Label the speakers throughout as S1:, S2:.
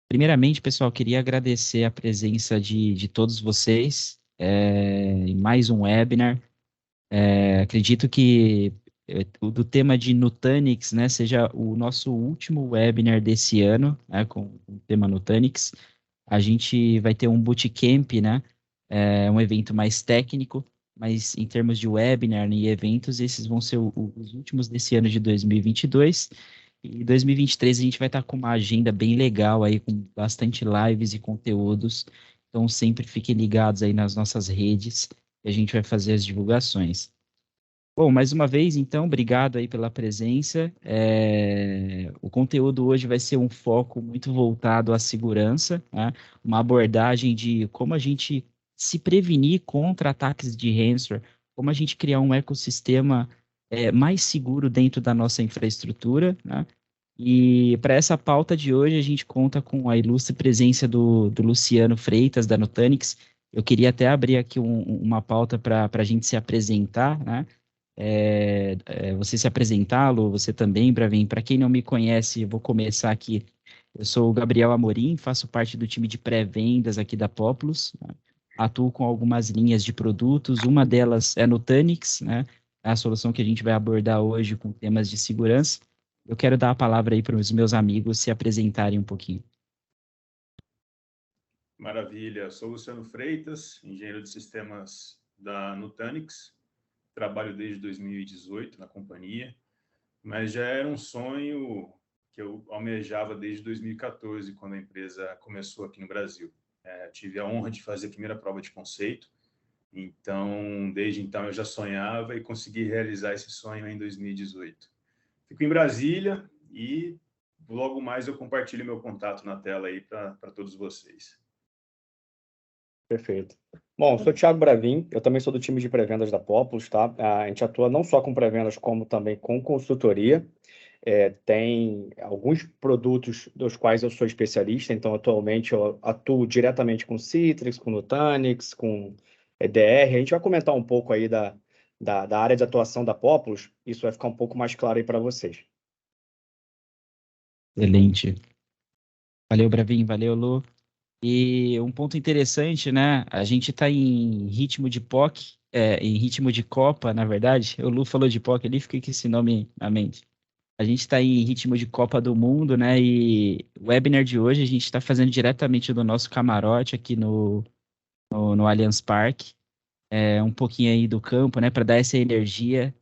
S1: Primeiramente, pessoal, queria agradecer a presença de todos vocês em mais um webinar. Acredito que o do tema de Nutanix, né, seja o nosso último webinar desse ano, né, com o tema Nutanix. A gente vai ter um bootcamp, né, um evento mais técnico, mas em termos de webinar e eventos, esses vão ser os últimos desse ano de 2022. E 2023 a gente vai estar com uma agenda bem legal aí, com bastante lives e conteúdos. Então sempre fiquem ligados aí nas nossas redes e a gente vai fazer as divulgações. Bom, mais uma vez, então, obrigado aí pela presença. O conteúdo hoje vai ser um foco muito voltado à segurança, né? Uma abordagem de como a gente se prevenir contra ataques de ransomware, como a gente criar um ecossistema mais seguro dentro da nossa infraestrutura, né? E para essa pauta de hoje, a gente conta com a ilustre presença do Luciano Freitas, da Nutanix. Eu queria até abrir aqui uma pauta para a gente se apresentar, né? Você se apresentá-lo, você também, Bravin. Para quem não me conhece, eu vou começar aqui. Eu sou o Gabriel Amorim, faço parte do time de pré-vendas aqui da Populus, né? Atuo com algumas linhas de produtos, uma delas é Nutanix, né? É a solução que a gente vai abordar hoje com temas de segurança. Eu quero dar a palavra aí para os meus amigos se apresentarem um pouquinho.
S2: Maravilha, sou Luciano Freitas, engenheiro de sistemas da Nutanix, trabalho desde 2018 na companhia, mas já era um sonho que eu almejava desde 2014, quando a empresa começou aqui no Brasil. Tive a honra de fazer a primeira prova de conceito, então, desde então eu já sonhava e consegui realizar esse sonho em 2018. Fico em Brasília e logo mais eu compartilho meu contato na tela aí para todos vocês.
S3: Perfeito. Bom, sou o Thiago Bravin, eu também sou do time de pré-vendas da Populus, tá? A gente atua não só com pré-vendas, como também com consultoria. Tem alguns produtos dos quais eu sou especialista, então atualmente eu atuo diretamente com Citrix, com Nutanix, com EDR. A gente vai comentar um pouco aí da área de atuação da Populus, isso vai ficar um pouco mais claro aí para vocês.
S1: Excelente. Valeu, Bravin, valeu, Lu. E um ponto interessante, né? A gente está em ritmo de POC, em ritmo de Copa, na verdade. O Lu falou de POC ali, fiquei com esse nome na mente. A gente está em ritmo de Copa do Mundo, né? E o webinar de hoje a gente está fazendo diretamente do nosso camarote aqui no Allianz Parque. Um pouquinho aí do campo, né? Para dar essa energia.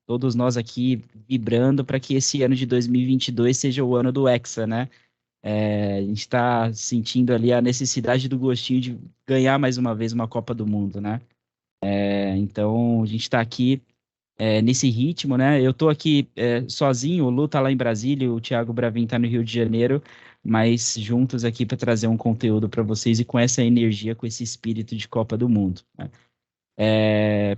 S1: Todos nós aqui vibrando para que esse ano de 2022 seja o ano do Hexa, né? A gente está sentindo ali a necessidade do gostinho de ganhar mais uma vez uma Copa do Mundo, né? Então, a gente está aqui nesse ritmo, né? Eu estou aqui sozinho, o Lu tá lá em Brasília, o Thiago Bravin tá no Rio de Janeiro, mas juntos aqui para trazer um conteúdo para vocês e com essa energia, com esse espírito de Copa do Mundo, né?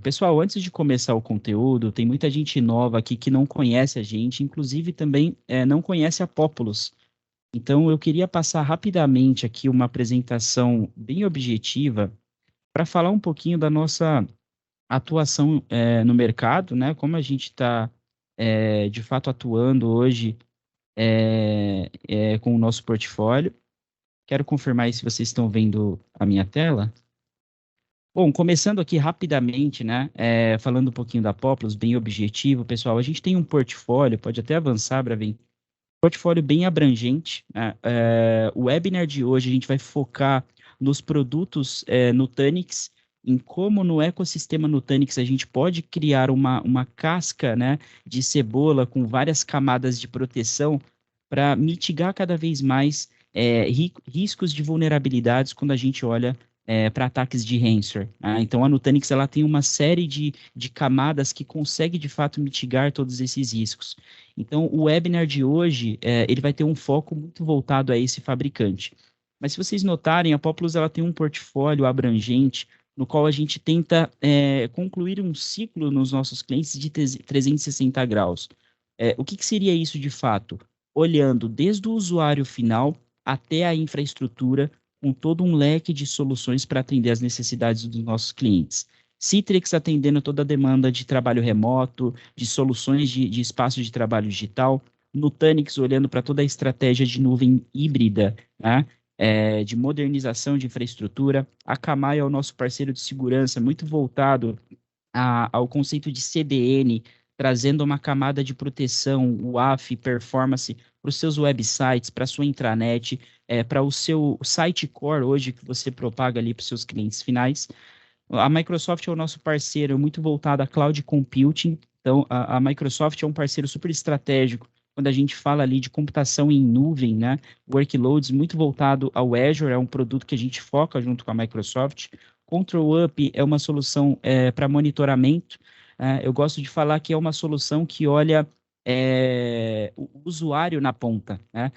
S1: Pessoal, antes de começar o conteúdo, tem muita gente nova aqui que não conhece a gente, inclusive também não conhece a Populus. Então, eu queria passar rapidamente aqui uma apresentação bem objetiva para falar um pouquinho da nossa atuação no mercado, né? Como a gente está, de fato, atuando hoje com o nosso portfólio. Quero confirmar aí se vocês estão vendo a minha tela. Bom, começando aqui rapidamente, né? Falando um pouquinho da Populus, bem objetivo, pessoal. A gente tem um portfólio, pode até avançar, Bravin, portfólio bem abrangente, né? O webinar de hoje a gente vai focar nos produtos Nutanix, em como no ecossistema Nutanix a gente pode criar uma casca, né, de cebola com várias camadas de proteção para mitigar cada vez mais riscos de vulnerabilidades quando a gente olha para ataques de ransomware, né? Então a Nutanix ela tem uma série de camadas que consegue de fato mitigar todos esses riscos. Então, o webinar de hoje, ele vai ter um foco muito voltado a esse fabricante. Mas se vocês notarem, a Populus ela tem um portfólio abrangente, no qual a gente tenta concluir um ciclo nos nossos clientes de 360 graus. O que seria isso de fato? Olhando desde o usuário final até a infraestrutura, com todo um leque de soluções para atender as necessidades dos nossos clientes. Citrix atendendo toda a demanda de trabalho remoto, de soluções de espaço de trabalho digital. Nutanix olhando para toda a estratégia de nuvem híbrida, né? De modernização de infraestrutura. A Akamai é o nosso parceiro de segurança, muito voltado ao conceito de CDN, trazendo uma camada de proteção, WAF, performance, para os seus websites, para a sua intranet, para o seu site core hoje que você propaga ali para os seus clientes finais. A Microsoft é o nosso parceiro muito voltado a cloud computing, então a Microsoft é um parceiro super estratégico quando a gente fala ali de computação em nuvem, né? Workloads muito voltado ao Azure, é um produto que a gente foca junto com a Microsoft. Control Up é uma solução para monitoramento. Eu gosto de falar que é uma solução que olha o usuário na ponta, né?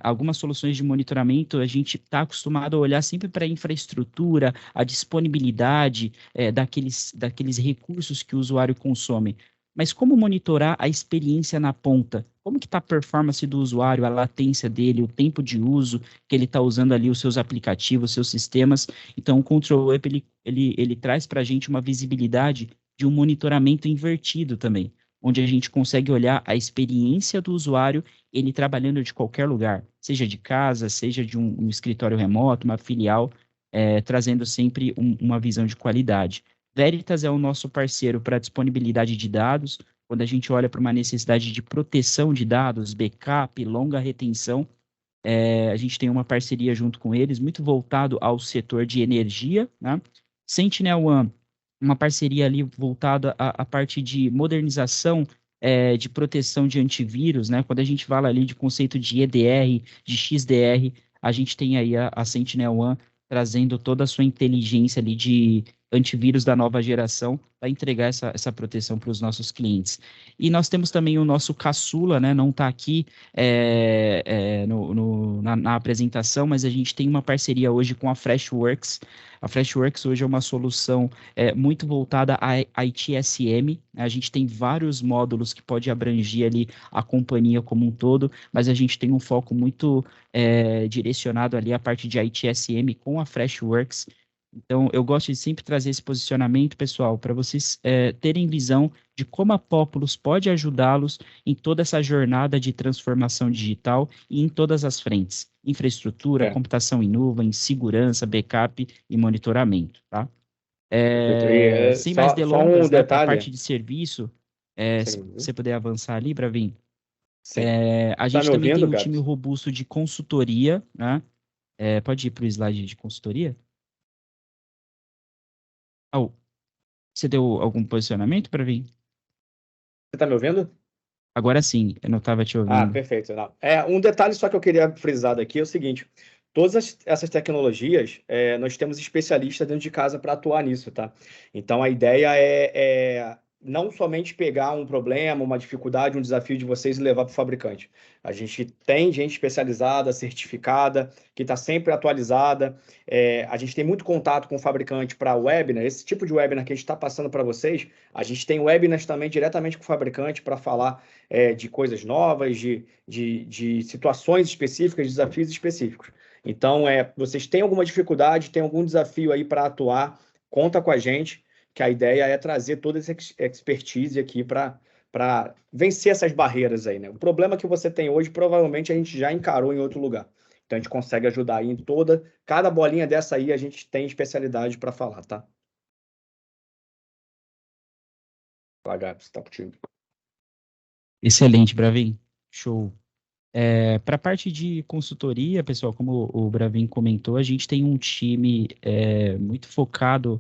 S1: Algumas soluções de monitoramento a gente está acostumado a olhar sempre para a infraestrutura, a disponibilidade daqueles recursos que o usuário consome. Mas como monitorar a experiência na ponta? Como que está a performance do usuário, a latência dele, o tempo de uso que ele está usando ali, os seus aplicativos, os seus sistemas? Então, o Control Up, ele traz para a gente uma visibilidade de um monitoramento invertido também, onde a gente consegue olhar a experiência do usuário, ele trabalhando de qualquer lugar, seja de casa, seja de um escritório remoto, uma filial, trazendo sempre uma visão de qualidade. Veritas é o nosso parceiro para disponibilidade de dados, quando a gente olha para uma necessidade de proteção de dados, backup, longa retenção, a gente tem uma parceria junto com eles, muito voltado ao setor de energia, né? SentinelOne, uma parceria ali voltada à parte de modernização, de proteção de antivírus, né? Quando a gente fala ali de conceito de EDR, de XDR, a gente tem aí a SentinelOne trazendo toda a sua inteligência ali de antivírus da nova geração para entregar essa proteção para os nossos clientes. E nós temos também o nosso caçula, né? Não está aqui na apresentação, mas a gente tem uma parceria hoje com a Freshworks. A Freshworks hoje é uma solução muito voltada a ITSM. A gente tem vários módulos que pode abranger ali a companhia como um todo, mas a gente tem um foco muito direcionado ali à parte de ITSM com a Freshworks. Então, eu gosto de sempre trazer esse posicionamento, pessoal, para vocês terem visão de como a Populus pode ajudá-los em toda essa jornada de transformação digital e em todas as frentes: infraestrutura, computação em nuvem, segurança, backup e monitoramento, tá? Sem mais delongas, né, para a parte de serviço, se você puder avançar ali, Bravin. A gente também tem um time robusto de consultoria, né? Pode ir para o slide de consultoria? Você deu algum posicionamento para vir?
S3: Você está me ouvindo?
S1: Agora sim, eu não estava te ouvindo.
S3: Perfeito. Não. Um detalhe só que eu queria frisar daqui é o seguinte: todas essas tecnologias, nós temos especialistas dentro de casa para atuar nisso, tá? Então, a ideia é não somente pegar um problema, uma dificuldade, um desafio de vocês e levar para o fabricante. A gente tem gente especializada, certificada, que está sempre atualizada. A gente tem muito contato com o fabricante para webinar. Esse tipo de webinar que a gente está passando para vocês, a gente tem webinars também diretamente com o fabricante para falar de coisas novas, de situações específicas, de desafios específicos. Então, vocês têm alguma dificuldade, têm algum desafio aí para atuar, conta com a gente, que a ideia é trazer toda essa expertise aqui para vencer essas barreiras aí, né? O problema que você tem hoje, provavelmente a gente já encarou em outro lugar. Então, a gente consegue ajudar aí em cada bolinha dessa aí, a gente tem especialidade para falar, tá? Fala, Gabs, tá contigo.
S1: Excelente, Bravin. Show. Para a parte de consultoria, pessoal, como o Bravin comentou, a gente tem um time muito focado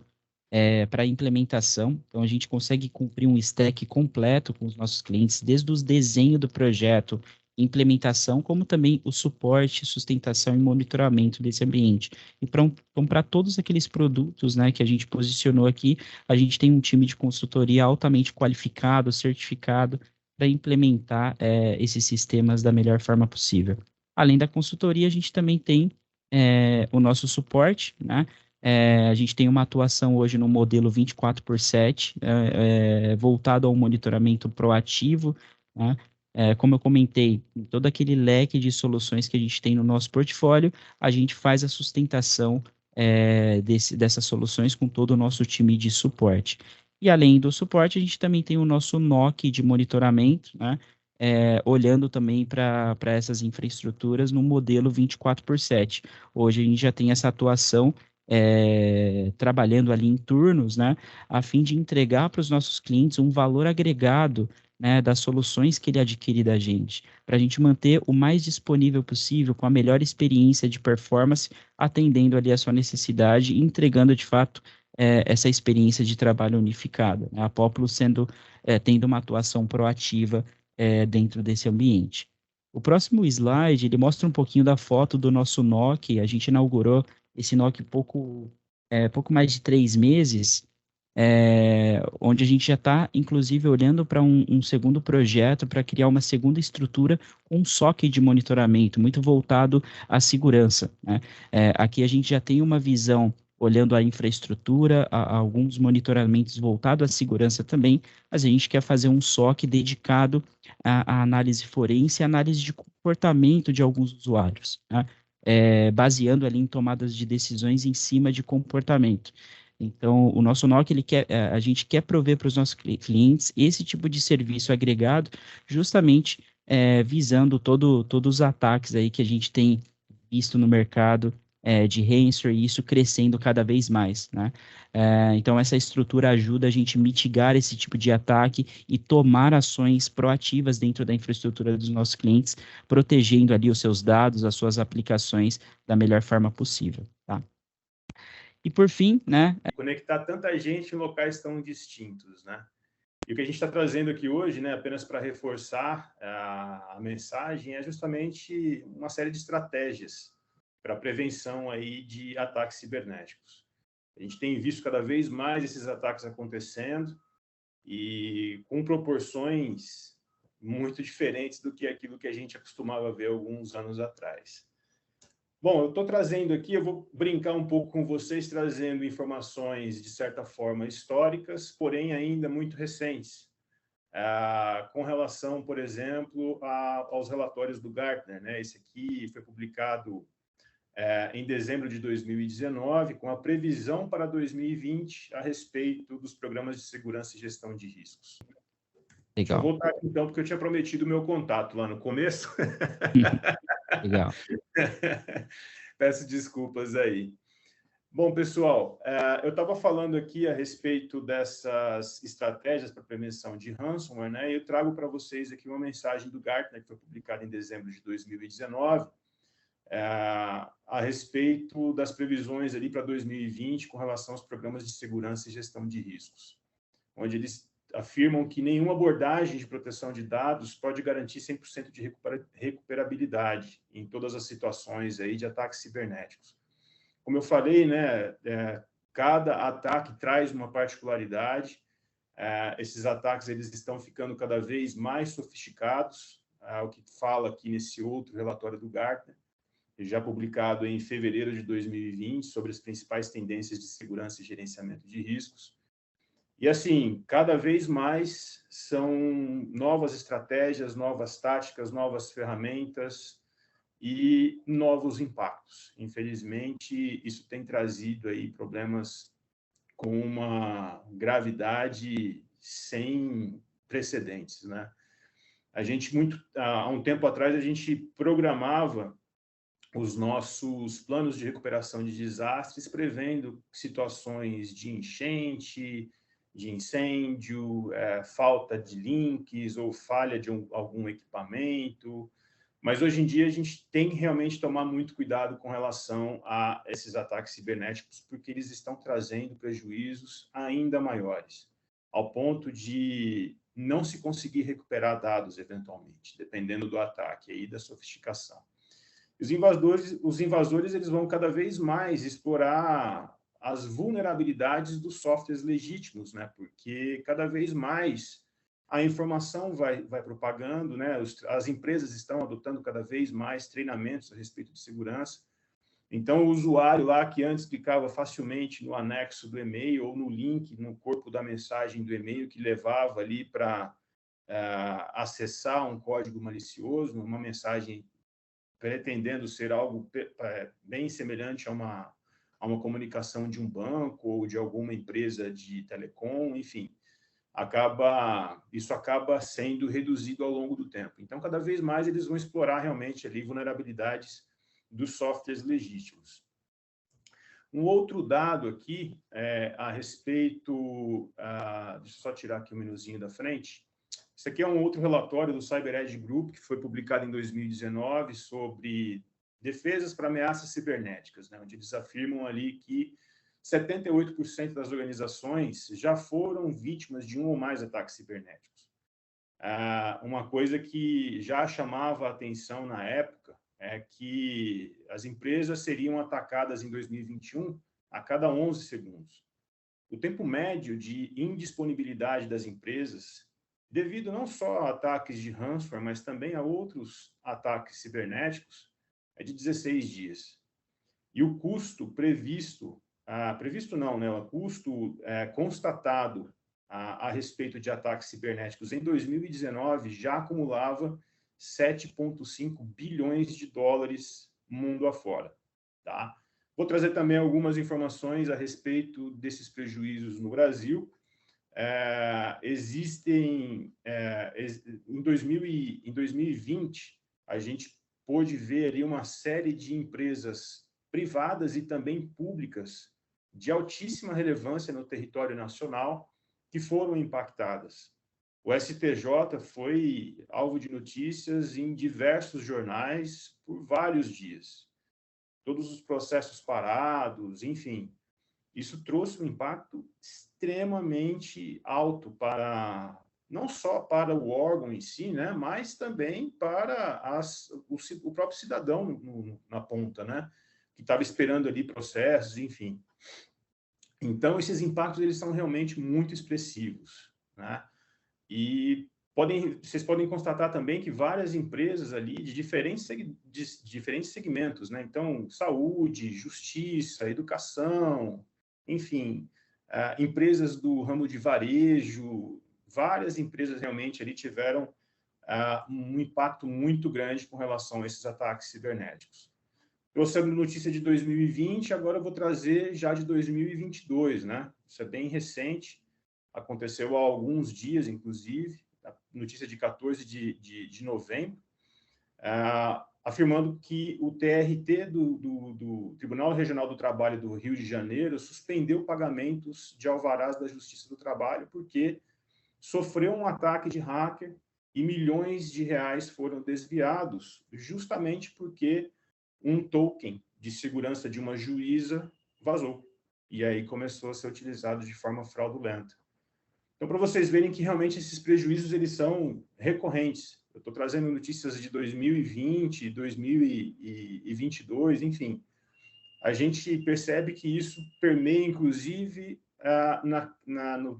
S1: para implementação. Então, a gente consegue cumprir um stack completo com os nossos clientes, desde o desenho do projeto, implementação, como também o suporte, sustentação e monitoramento desse ambiente. E para todos aqueles produtos, né, que a gente posicionou aqui, a gente tem um time de consultoria altamente qualificado, certificado, para implementar esses sistemas da melhor forma possível. Além da consultoria, a gente também tem o nosso suporte, né? A gente tem uma atuação hoje no modelo 24/7, voltado ao monitoramento proativo, né? Como eu comentei, todo aquele leque de soluções que a gente tem no nosso portfólio, a gente faz a sustentação dessas soluções com todo o nosso time de suporte. E além do suporte, a gente também tem o nosso NOC de monitoramento, né? olhando também para essas infraestruturas no modelo 24/7. Hoje a gente já tem essa atuação trabalhando ali em turnos, né, a fim de entregar para os nossos clientes um valor agregado, né, das soluções que ele adquire da gente, para a gente manter o mais disponível possível, com a melhor experiência de performance, atendendo ali a sua necessidade e entregando, de fato, essa experiência de trabalho unificada, né? A Poplo tendo uma atuação proativa dentro desse ambiente. O próximo slide, ele mostra um pouquinho da foto do nosso NOC. A gente inaugurou esse NOC pouco mais de 3 meses, onde a gente já está, inclusive, olhando para um segundo projeto para criar uma segunda estrutura com um SOC de monitoramento, muito voltado à segurança, né? Aqui a gente já tem uma visão olhando a infraestrutura, a alguns monitoramentos voltados à segurança também, mas a gente quer fazer um SOC dedicado à análise forense e análise de comportamento de alguns usuários, né? Baseando ali em tomadas de decisões em cima de comportamento. Então, o nosso NOC, a gente quer prover para os nossos clientes esse tipo de serviço agregado, justamente visando todos os ataques aí que a gente tem visto no mercado de ransomware, e isso crescendo cada vez mais, né? Então, essa estrutura ajuda a gente a mitigar esse tipo de ataque e tomar ações proativas dentro da infraestrutura dos nossos clientes, protegendo ali os seus dados, as suas aplicações da melhor forma possível, tá? E por fim, né?
S2: Conectar tanta gente em locais tão distintos, né? E o que a gente está trazendo aqui hoje, né, apenas para reforçar a mensagem, é justamente uma série de estratégias para prevenção aí de ataques cibernéticos. A gente tem visto cada vez mais esses ataques acontecendo e com proporções muito diferentes do que aquilo que a gente acostumava ver alguns anos atrás. Bom, eu estou trazendo aqui, eu vou brincar um pouco com vocês, trazendo informações, de certa forma, históricas, porém ainda muito recentes, com relação, por exemplo, aos relatórios do Gartner, né? Esse aqui foi publicado em dezembro de 2019, com a previsão para 2020 a respeito dos programas de segurança e gestão de riscos.
S1: Legal.
S2: Deixa eu voltar aqui, então, porque eu tinha prometido o meu contato lá no começo.
S1: Legal.
S2: Peço desculpas aí. Bom, pessoal, eu estava falando aqui a respeito dessas estratégias para prevenção de ransomware, né? E eu trago para vocês aqui uma mensagem do Gartner, que foi publicada em dezembro de 2019, a respeito das previsões ali para 2020 com relação aos programas de segurança e gestão de riscos, onde eles afirmam que nenhuma abordagem de proteção de dados pode garantir 100% de recuperabilidade em todas as situações aí de ataques cibernéticos. Como eu falei, né, cada ataque traz uma particularidade. Esses ataques eles estão ficando cada vez mais sofisticados, o que fala aqui nesse outro relatório do Gartner, já publicado em fevereiro de 2020, sobre as principais tendências de segurança e gerenciamento de riscos. E, assim, cada vez mais são novas estratégias, novas táticas, novas ferramentas e novos impactos. Infelizmente, isso tem trazido aí problemas com uma gravidade sem precedentes, né? Há um tempo atrás, a gente programava os nossos planos de recuperação de desastres, prevendo situações de enchente, de incêndio, falta de links ou falha de algum equipamento. Mas hoje em dia a gente tem que realmente tomar muito cuidado com relação a esses ataques cibernéticos, porque eles estão trazendo prejuízos ainda maiores, ao ponto de não se conseguir recuperar dados eventualmente, dependendo do ataque e da sofisticação. Os invasores eles vão cada vez mais explorar as vulnerabilidades dos softwares legítimos, né? Porque cada vez mais a informação vai propagando, né? As empresas estão adotando cada vez mais treinamentos a respeito de segurança. Então, o usuário lá que antes clicava facilmente no anexo do e-mail ou no link, no corpo da mensagem do e-mail que levava ali para acessar um código malicioso, uma mensagem pretendendo ser algo bem semelhante a uma comunicação de um banco ou de alguma empresa de telecom, enfim. isso acaba sendo reduzido ao longo do tempo. Então, cada vez mais eles vão explorar realmente ali vulnerabilidades dos softwares legítimos. Um outro dado aqui a respeito... deixa eu só tirar aqui o menuzinho da frente. Esse aqui é um outro relatório do CyberEdge Group, que foi publicado em 2019, sobre defesas para ameaças cibernéticas, né, onde eles afirmam ali que 78% das organizações já foram vítimas de um ou mais ataques cibernéticos. Uma coisa que já chamava a atenção na época é que as empresas seriam atacadas em 2021 a cada 11 segundos. O tempo médio de indisponibilidade das empresas, devido não só a ataques de ransomware, mas também a outros ataques cibernéticos, é de 16 dias. E o custo previsto não, né? O custo constatado a respeito de ataques cibernéticos em 2019 já acumulava 7,5 bilhões de dólares mundo afora. Tá? Vou trazer também algumas informações a respeito desses prejuízos no Brasil. Em 2020, a gente pôde ver ali uma série de empresas privadas e também públicas de altíssima relevância no território nacional que foram impactadas. O STJ foi alvo de notícias em diversos jornais por vários dias. Todos os processos parados, enfim. Isso trouxe um impacto extremamente alto para, não só para o órgão em si, né, mas também para o próprio cidadão na ponta, né, que estava esperando ali processos, enfim. Então, esses impactos eles são realmente muito expressivos, né? E vocês podem constatar também que várias empresas ali de diferentes segmentos, né? Então, saúde, justiça, educação, enfim, empresas do ramo de varejo, várias empresas realmente ali tiveram um impacto muito grande com relação a esses ataques cibernéticos. Trouxemos notícia de 2020, agora eu vou trazer já de 2022, né? Isso é bem recente, aconteceu há alguns dias, inclusive, a notícia de 14 de novembro, afirmando que o TRT do Tribunal Regional do Trabalho do Rio de Janeiro suspendeu pagamentos de alvarás da Justiça do Trabalho porque sofreu um ataque de hacker e milhões de reais foram desviados, justamente porque um token de segurança de uma juíza vazou. E aí começou a ser utilizado de forma fraudulenta. Então, para vocês verem que realmente esses prejuízos eles são recorrentes. Eu estou trazendo notícias de 2020, 2022, enfim. A gente percebe que isso permeia, inclusive,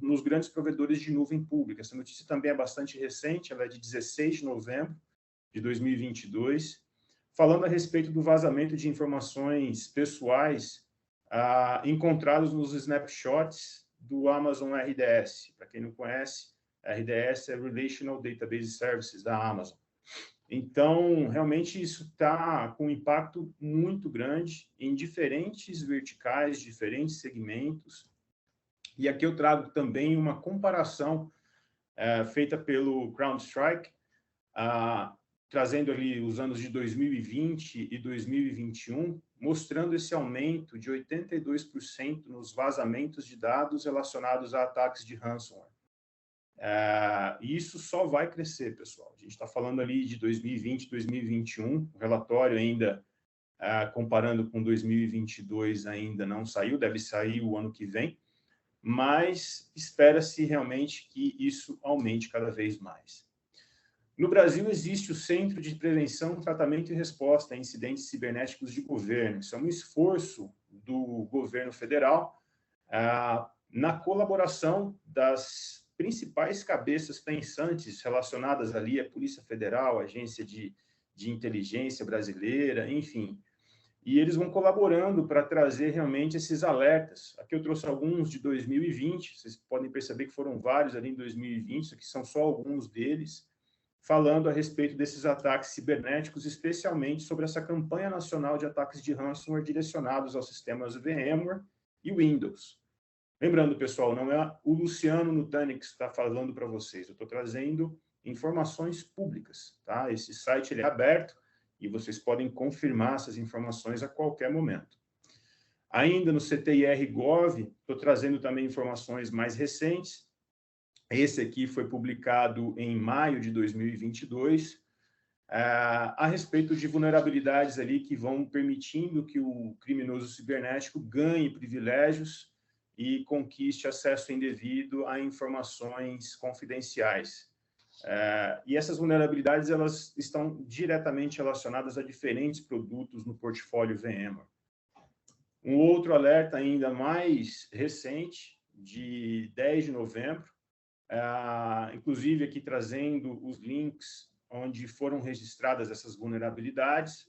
S2: nos grandes provedores de nuvem pública. Essa notícia também é bastante recente, ela é de 16 de novembro de 2022, falando a respeito do vazamento de informações pessoais encontrados nos snapshots do Amazon RDS. Para quem não conhece, RDS é Relational Database Services da Amazon. Então, realmente, isso está com um impacto muito grande em diferentes verticais, diferentes segmentos. E aqui eu trago também uma comparação feita pelo CrowdStrike, trazendo ali os anos de 2020 e 2021, mostrando esse aumento de 82% nos vazamentos de dados relacionados a ataques de ransomware. E isso só vai crescer, pessoal. A gente está falando ali de 2020, 2021, o relatório ainda, comparando com 2022, ainda não saiu, deve sair o ano que vem, mas espera-se realmente que isso aumente cada vez mais. No Brasil, existe o Centro de Prevenção, Tratamento e Resposta a Incidentes Cibernéticos de Governo. Isso é um esforço do governo federal na colaboração das principais cabeças pensantes relacionadas ali à Polícia Federal, à Agência de Inteligência Brasileira, enfim. E eles vão colaborando para trazer realmente esses alertas. Aqui eu trouxe alguns de 2020, vocês podem perceber que foram vários ali em 2020, isso aqui são só alguns deles, falando a respeito desses ataques cibernéticos, especialmente sobre essa campanha nacional de ataques de ransomware direcionados aos sistemas VMware e Windows. Lembrando, pessoal, não é o Luciano Nutanix que está falando para vocês, eu estou trazendo informações públicas, tá? Esse site ele é aberto e vocês podem confirmar essas informações a qualquer momento. Ainda no CTIR-Gov, estou trazendo também informações mais recentes. Esse aqui foi publicado em maio de 2022, a respeito de vulnerabilidades ali que vão permitindo que o criminoso cibernético ganhe privilégios e conquiste acesso indevido a informações confidenciais. E essas vulnerabilidades elas estão diretamente relacionadas a diferentes produtos no portfólio VMware. Um outro alerta ainda mais recente, de 10 de novembro, inclusive aqui trazendo os links onde foram registradas essas vulnerabilidades,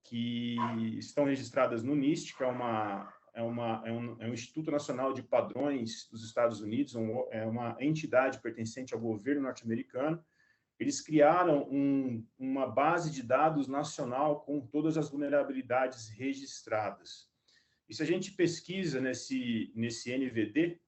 S2: que estão registradas no NIST, que é um Instituto Nacional de Padrões dos Estados Unidos, é uma entidade pertencente ao governo norte-americano. Eles criaram uma base de dados nacional com todas as vulnerabilidades registradas. E se a gente pesquisa nesse NVD,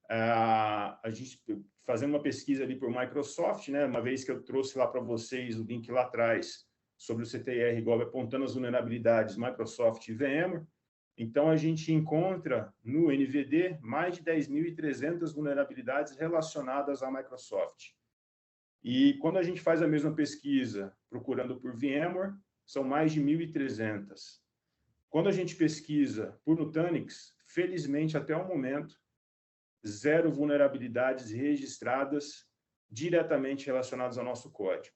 S2: a gente fazendo uma pesquisa ali por Microsoft, né, uma vez que eu trouxe lá para vocês o link lá atrás sobre o CTIR-Gov apontando as vulnerabilidades Microsoft e VMware, então a gente encontra no NVD mais de 10.300 vulnerabilidades relacionadas à Microsoft. E quando a gente faz a mesma pesquisa procurando por VMware, são mais de 1.300. Quando a gente pesquisa por Nutanix, felizmente até o momento, 0 vulnerabilidades registradas diretamente relacionadas ao nosso código.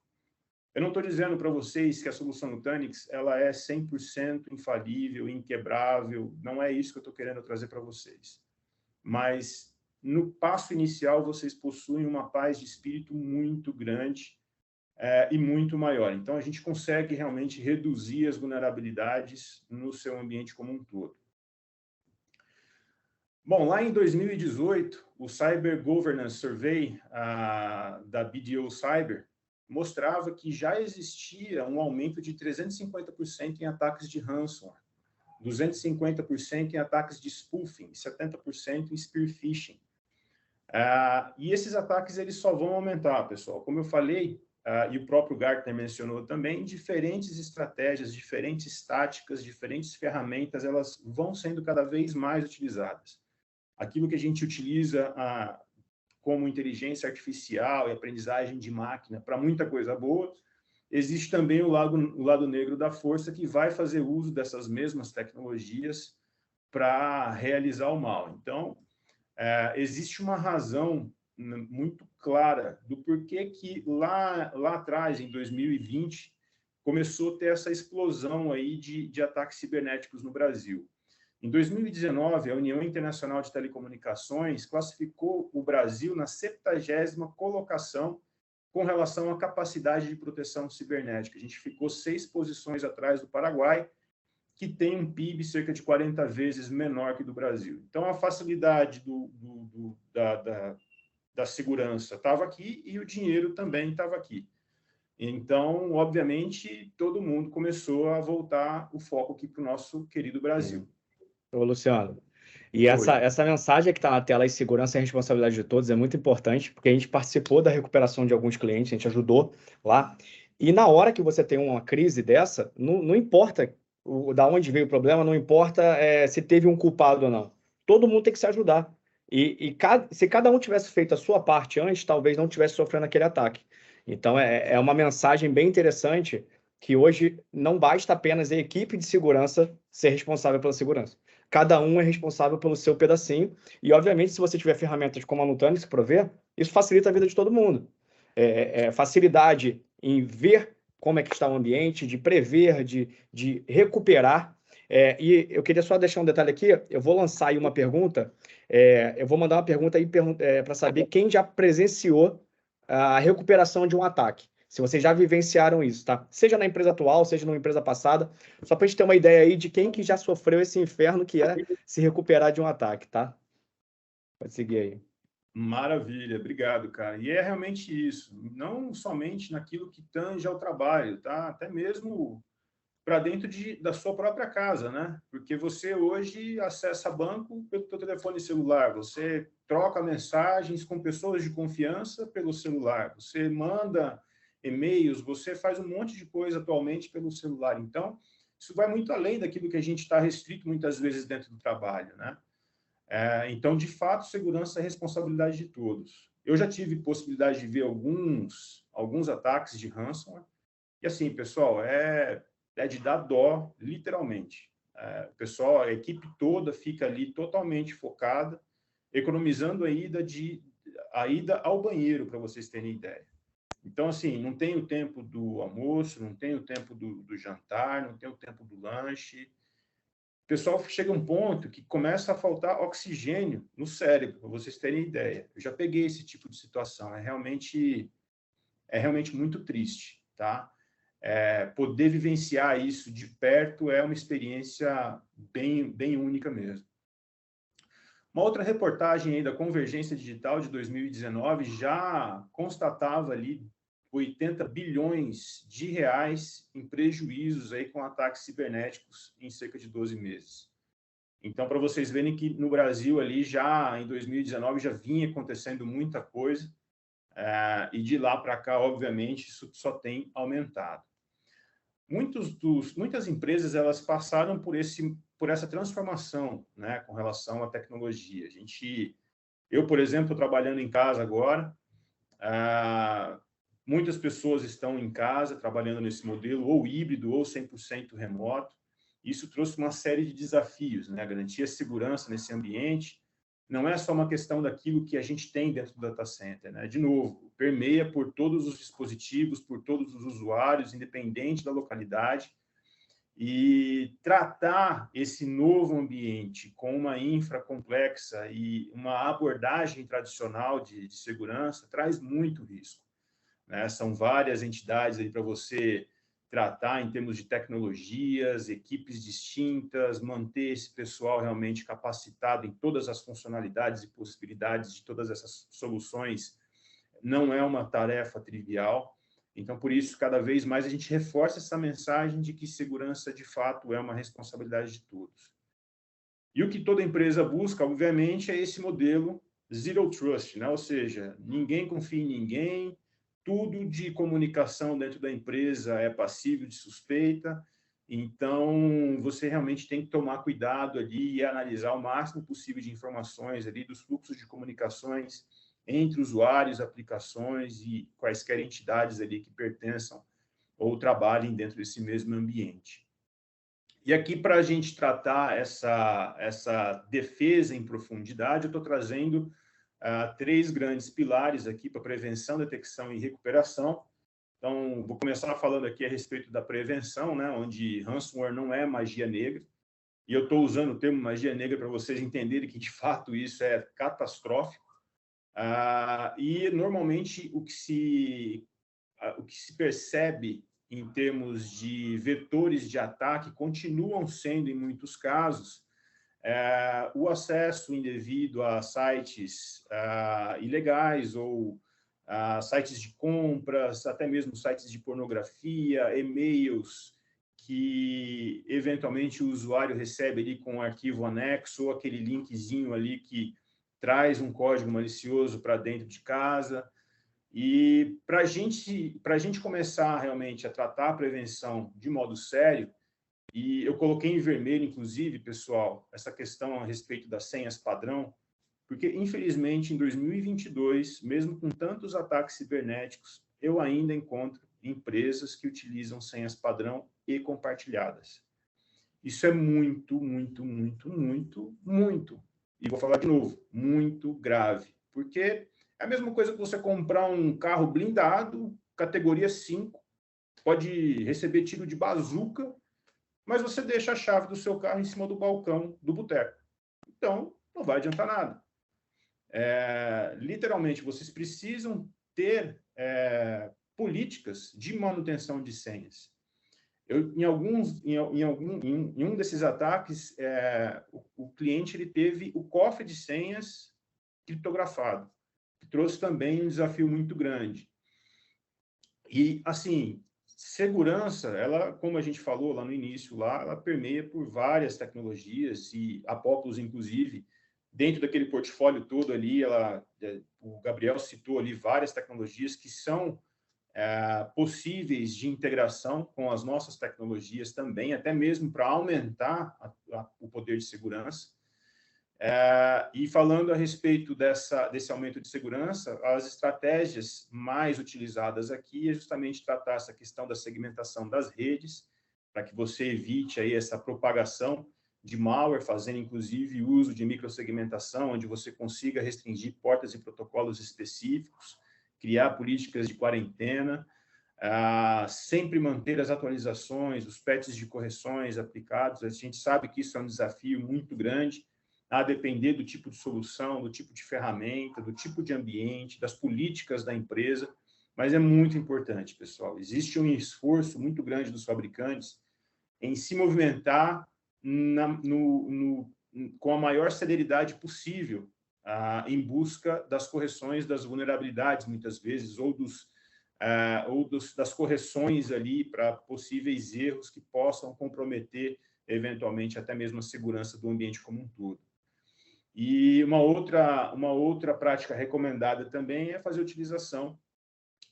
S2: Eu não estou dizendo para vocês que a solução Nutanix ela é 100% infalível, inquebrável, não é isso que eu estou querendo trazer para vocês. Mas, no passo inicial, vocês possuem uma paz de espírito muito grande e muito maior. Então, a gente consegue realmente reduzir as vulnerabilidades no seu ambiente como um todo. Bom, lá em 2018, o Cyber Governance Survey da BDO Cyber mostrava que já existia um aumento de 350% em ataques de ransomware, 250% em ataques de spoofing, 70% em spear phishing. E esses ataques eles só vão aumentar, pessoal. Como eu falei, e o próprio Gartner mencionou também, diferentes estratégias, diferentes táticas, diferentes ferramentas, elas vão sendo cada vez mais utilizadas. Aquilo que a gente utiliza como inteligência artificial e aprendizagem de máquina para muita coisa boa, existe também o lado negro da força que vai fazer uso dessas mesmas tecnologias para realizar o mal. Então, existe uma razão muito clara do porquê que lá atrás, em 2020, começou a ter essa explosão aí de ataques cibernéticos no Brasil. Em 2019, a União Internacional de Telecomunicações classificou o Brasil na 70ª colocação com relação à capacidade de proteção cibernética. A gente ficou 6 posições atrás do Paraguai, que tem um PIB cerca de 40 vezes menor que o do Brasil. Então, a facilidade da segurança estava aqui e o dinheiro também estava aqui. Então, obviamente, todo mundo começou a voltar o foco aqui para o nosso querido Brasil.
S3: Ô, Luciano, e essa mensagem que está na tela aí, segurança e responsabilidade de todos, é muito importante, porque a gente participou da recuperação de alguns clientes, a gente ajudou lá, e na hora que você tem uma crise dessa, não importa da onde veio o problema, não importa se teve um culpado ou não. Todo mundo tem que se ajudar. Se cada um tivesse feito a sua parte antes, talvez não tivesse sofrendo aquele ataque. Então, é uma mensagem bem interessante que hoje não basta apenas a equipe de segurança ser responsável pela segurança. Cada um é responsável pelo seu pedacinho. E, obviamente, se você tiver ferramentas como a Nutanix prover, isso facilita a vida de todo mundo. Facilidade em ver como é que está o ambiente, de prever, de recuperar. E eu queria só deixar um detalhe aqui. Eu vou lançar aí uma pergunta. Eu vou mandar uma pergunta aí para saber quem já presenciou a recuperação de um ataque. Se vocês já vivenciaram isso, tá? Seja na empresa atual, seja numa empresa passada, só para a gente ter uma ideia aí de quem que já sofreu esse inferno que é se recuperar de um ataque, tá? Pode seguir aí.
S2: Maravilha, obrigado, cara. E é realmente isso, não somente naquilo que tange ao trabalho, tá? Até mesmo para dentro da sua própria casa, né? Porque você hoje acessa banco pelo seu telefone celular, você troca mensagens com pessoas de confiança pelo celular, você manda e-mails, você faz um monte de coisa atualmente pelo celular. Então, isso vai muito além daquilo que a gente está restrito muitas vezes dentro do trabalho, né? Então, de fato, segurança é responsabilidade de todos. Eu já tive possibilidade de ver alguns ataques de ransomware, e assim, pessoal, é de dar dó, literalmente. O pessoal, a equipe toda fica ali totalmente focada, economizando a ida ao banheiro, para vocês terem ideia. Então, assim, não tem o tempo do almoço, não tem o tempo do jantar, não tem o tempo do lanche. O pessoal chega a um ponto que começa a faltar oxigênio no cérebro, para vocês terem ideia. Eu já peguei esse tipo de situação, é realmente muito triste, tá? Poder vivenciar isso de perto é uma experiência bem única mesmo. Uma outra reportagem aí da Convergência Digital de 2019 já constatava ali 80 bilhões de reais em prejuízos aí com ataques cibernéticos em cerca de 12 meses. Então, para vocês verem que no Brasil ali já em 2019 já vinha acontecendo muita coisa, e de lá para cá, obviamente, isso só tem aumentado. Muitas empresas elas passaram por essa transformação, né, com relação à tecnologia. Eu, por exemplo, estou trabalhando em casa agora. Muitas pessoas estão em casa trabalhando nesse modelo ou híbrido ou 100% remoto. Isso trouxe uma série de desafios, né? Garantir a segurança nesse ambiente não é só uma questão daquilo que a gente tem dentro do data center, né? De novo, permeia por todos os dispositivos, por todos os usuários, independente da localidade, e tratar esse novo ambiente com uma infra complexa e uma abordagem tradicional de segurança traz muito risco, né? São várias entidades aí para você tratar em termos de tecnologias, equipes distintas, manter esse pessoal realmente capacitado em todas as funcionalidades e possibilidades de todas essas soluções não é uma tarefa trivial. Então, por isso, cada vez mais a gente reforça essa mensagem de que segurança, de fato, é uma responsabilidade de todos. E o que toda empresa busca, obviamente, é esse modelo Zero Trust, né? Ou seja, ninguém confia em ninguém, tudo de comunicação dentro da empresa é passível de suspeita, então você realmente tem que tomar cuidado ali e analisar o máximo possível de informações ali dos fluxos de comunicações entre usuários, aplicações e quaisquer entidades ali que pertençam ou trabalhem dentro desse mesmo ambiente. E aqui, para a gente tratar essa defesa em profundidade, eu estou trazendo 3 grandes pilares aqui para prevenção, detecção e recuperação. Então, vou começar falando aqui a respeito da prevenção, né, onde ransomware não é magia negra, e eu estou usando o termo magia negra para vocês entenderem que, de fato, isso é catastrófico. E, normalmente, o que se percebe em termos de vetores de ataque continuam sendo, em muitos casos, o acesso indevido a sites ilegais ou sites de compras, até mesmo sites de pornografia, e-mails que, eventualmente, o usuário recebe ali com um arquivo anexo ou aquele linkzinho ali que traz um código malicioso para dentro de casa. E para a gente começar realmente a tratar a prevenção de modo sério, e eu coloquei em vermelho, inclusive, pessoal, essa questão a respeito das senhas padrão, porque, infelizmente, em 2022, mesmo com tantos ataques cibernéticos, eu ainda encontro empresas que utilizam senhas padrão e compartilhadas. Isso é muito, muito, muito, muito, muito, e vou falar de novo, muito grave, porque é a mesma coisa que você comprar um carro blindado, categoria 5, pode receber tiro de bazuca, mas você deixa a chave do seu carro em cima do balcão do boteco. Então, não vai adiantar nada. Literalmente, vocês precisam ter políticas de manutenção de senhas. Em um desses ataques, o cliente ele teve o cofre de senhas criptografado, que trouxe também um desafio muito grande. E, assim, segurança, ela, como a gente falou lá no início, lá, ela permeia por várias tecnologias e a Populus, inclusive, dentro daquele portfólio todo ali, o Gabriel citou ali várias tecnologias que são possíveis de integração com as nossas tecnologias também, até mesmo para aumentar o poder de segurança. E falando a respeito desse aumento de segurança, as estratégias mais utilizadas aqui é justamente tratar essa questão da segmentação das redes, para que você evite aí essa propagação de malware, fazendo inclusive uso de microsegmentação, onde você consiga restringir portas e protocolos específicos, criar políticas de quarentena, sempre manter as atualizações, os patches de correções aplicados. A gente sabe que isso é um desafio muito grande, a depender do tipo de solução, do tipo de ferramenta, do tipo de ambiente, das políticas da empresa, mas é muito importante, pessoal. Existe um esforço muito grande dos fabricantes em se movimentar com a maior celeridade possível em busca das correções das vulnerabilidades, muitas vezes, ou das correções ali para possíveis erros que possam comprometer, eventualmente, até mesmo a segurança do ambiente como um todo. E uma outra prática recomendada também é fazer a utilização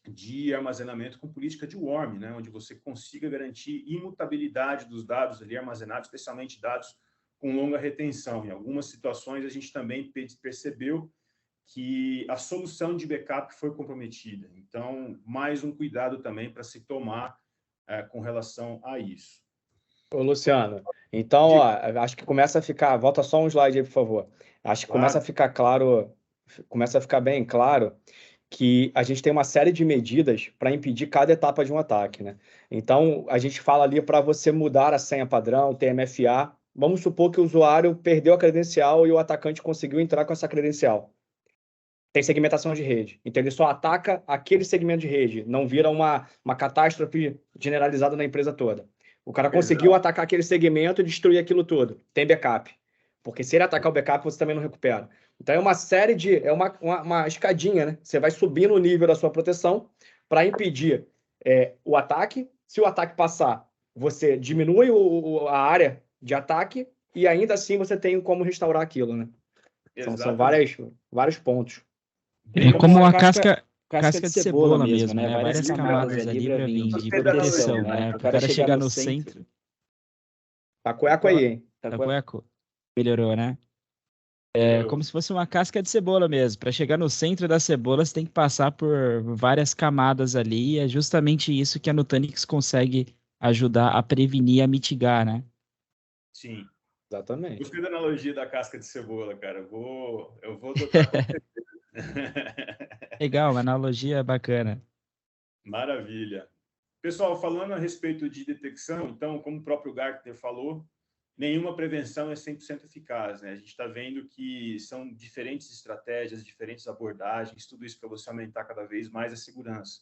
S2: de armazenamento com política de worm, né, onde você consiga garantir imutabilidade dos dados ali armazenados, especialmente dados com longa retenção. Em algumas situações, a gente também percebeu que a solução de backup foi comprometida. Então, mais um cuidado também para se tomar com relação a isso.
S3: Ô, Luciano, então, ó, acho que começa a ficar... Volta só um slide aí, por favor. Acho que começa a ficar claro, começa a ficar bem claro que a gente tem uma série de medidas para impedir cada etapa de um ataque, né? Então, a gente fala ali para você mudar a senha padrão, TMFA. Vamos supor que o usuário perdeu a credencial e o atacante conseguiu entrar com essa credencial. Tem segmentação de rede. Então, ele só ataca aquele segmento de rede, não vira uma catástrofe generalizada na empresa toda. O cara conseguiu atacar aquele segmento e destruir aquilo tudo. Tem backup. Porque se ele atacar o backup, você também não recupera. Então, é uma série de... É uma escadinha, né? Você vai subindo o nível da sua proteção para impedir o ataque. Se o ataque passar, você diminui a área de ataque e ainda assim você tem como restaurar aquilo, né? São vários pontos.
S1: É como uma casca de cebola mesmo, né? Várias camadas ali para vir de proteção, né? Para o cara chegar no centro.
S3: Tá cueco aí, hein?
S1: Tá cueco. Melhorou, né? É como se fosse uma casca de cebola mesmo. Para chegar no centro da cebola, você tem que passar por várias camadas ali. E é justamente isso que a Nutanix consegue ajudar a prevenir, a mitigar, né?
S2: Sim.
S3: Exatamente.
S2: Gostei da analogia da casca de cebola, cara. Eu vou adotar com certeza.
S1: Legal, uma analogia bacana.
S2: Maravilha. Pessoal, falando a respeito de detecção, então, como o próprio Gartner falou, nenhuma prevenção é 100% eficaz, né? A gente está vendo que são diferentes estratégias, diferentes abordagens, tudo isso para você aumentar cada vez mais a segurança.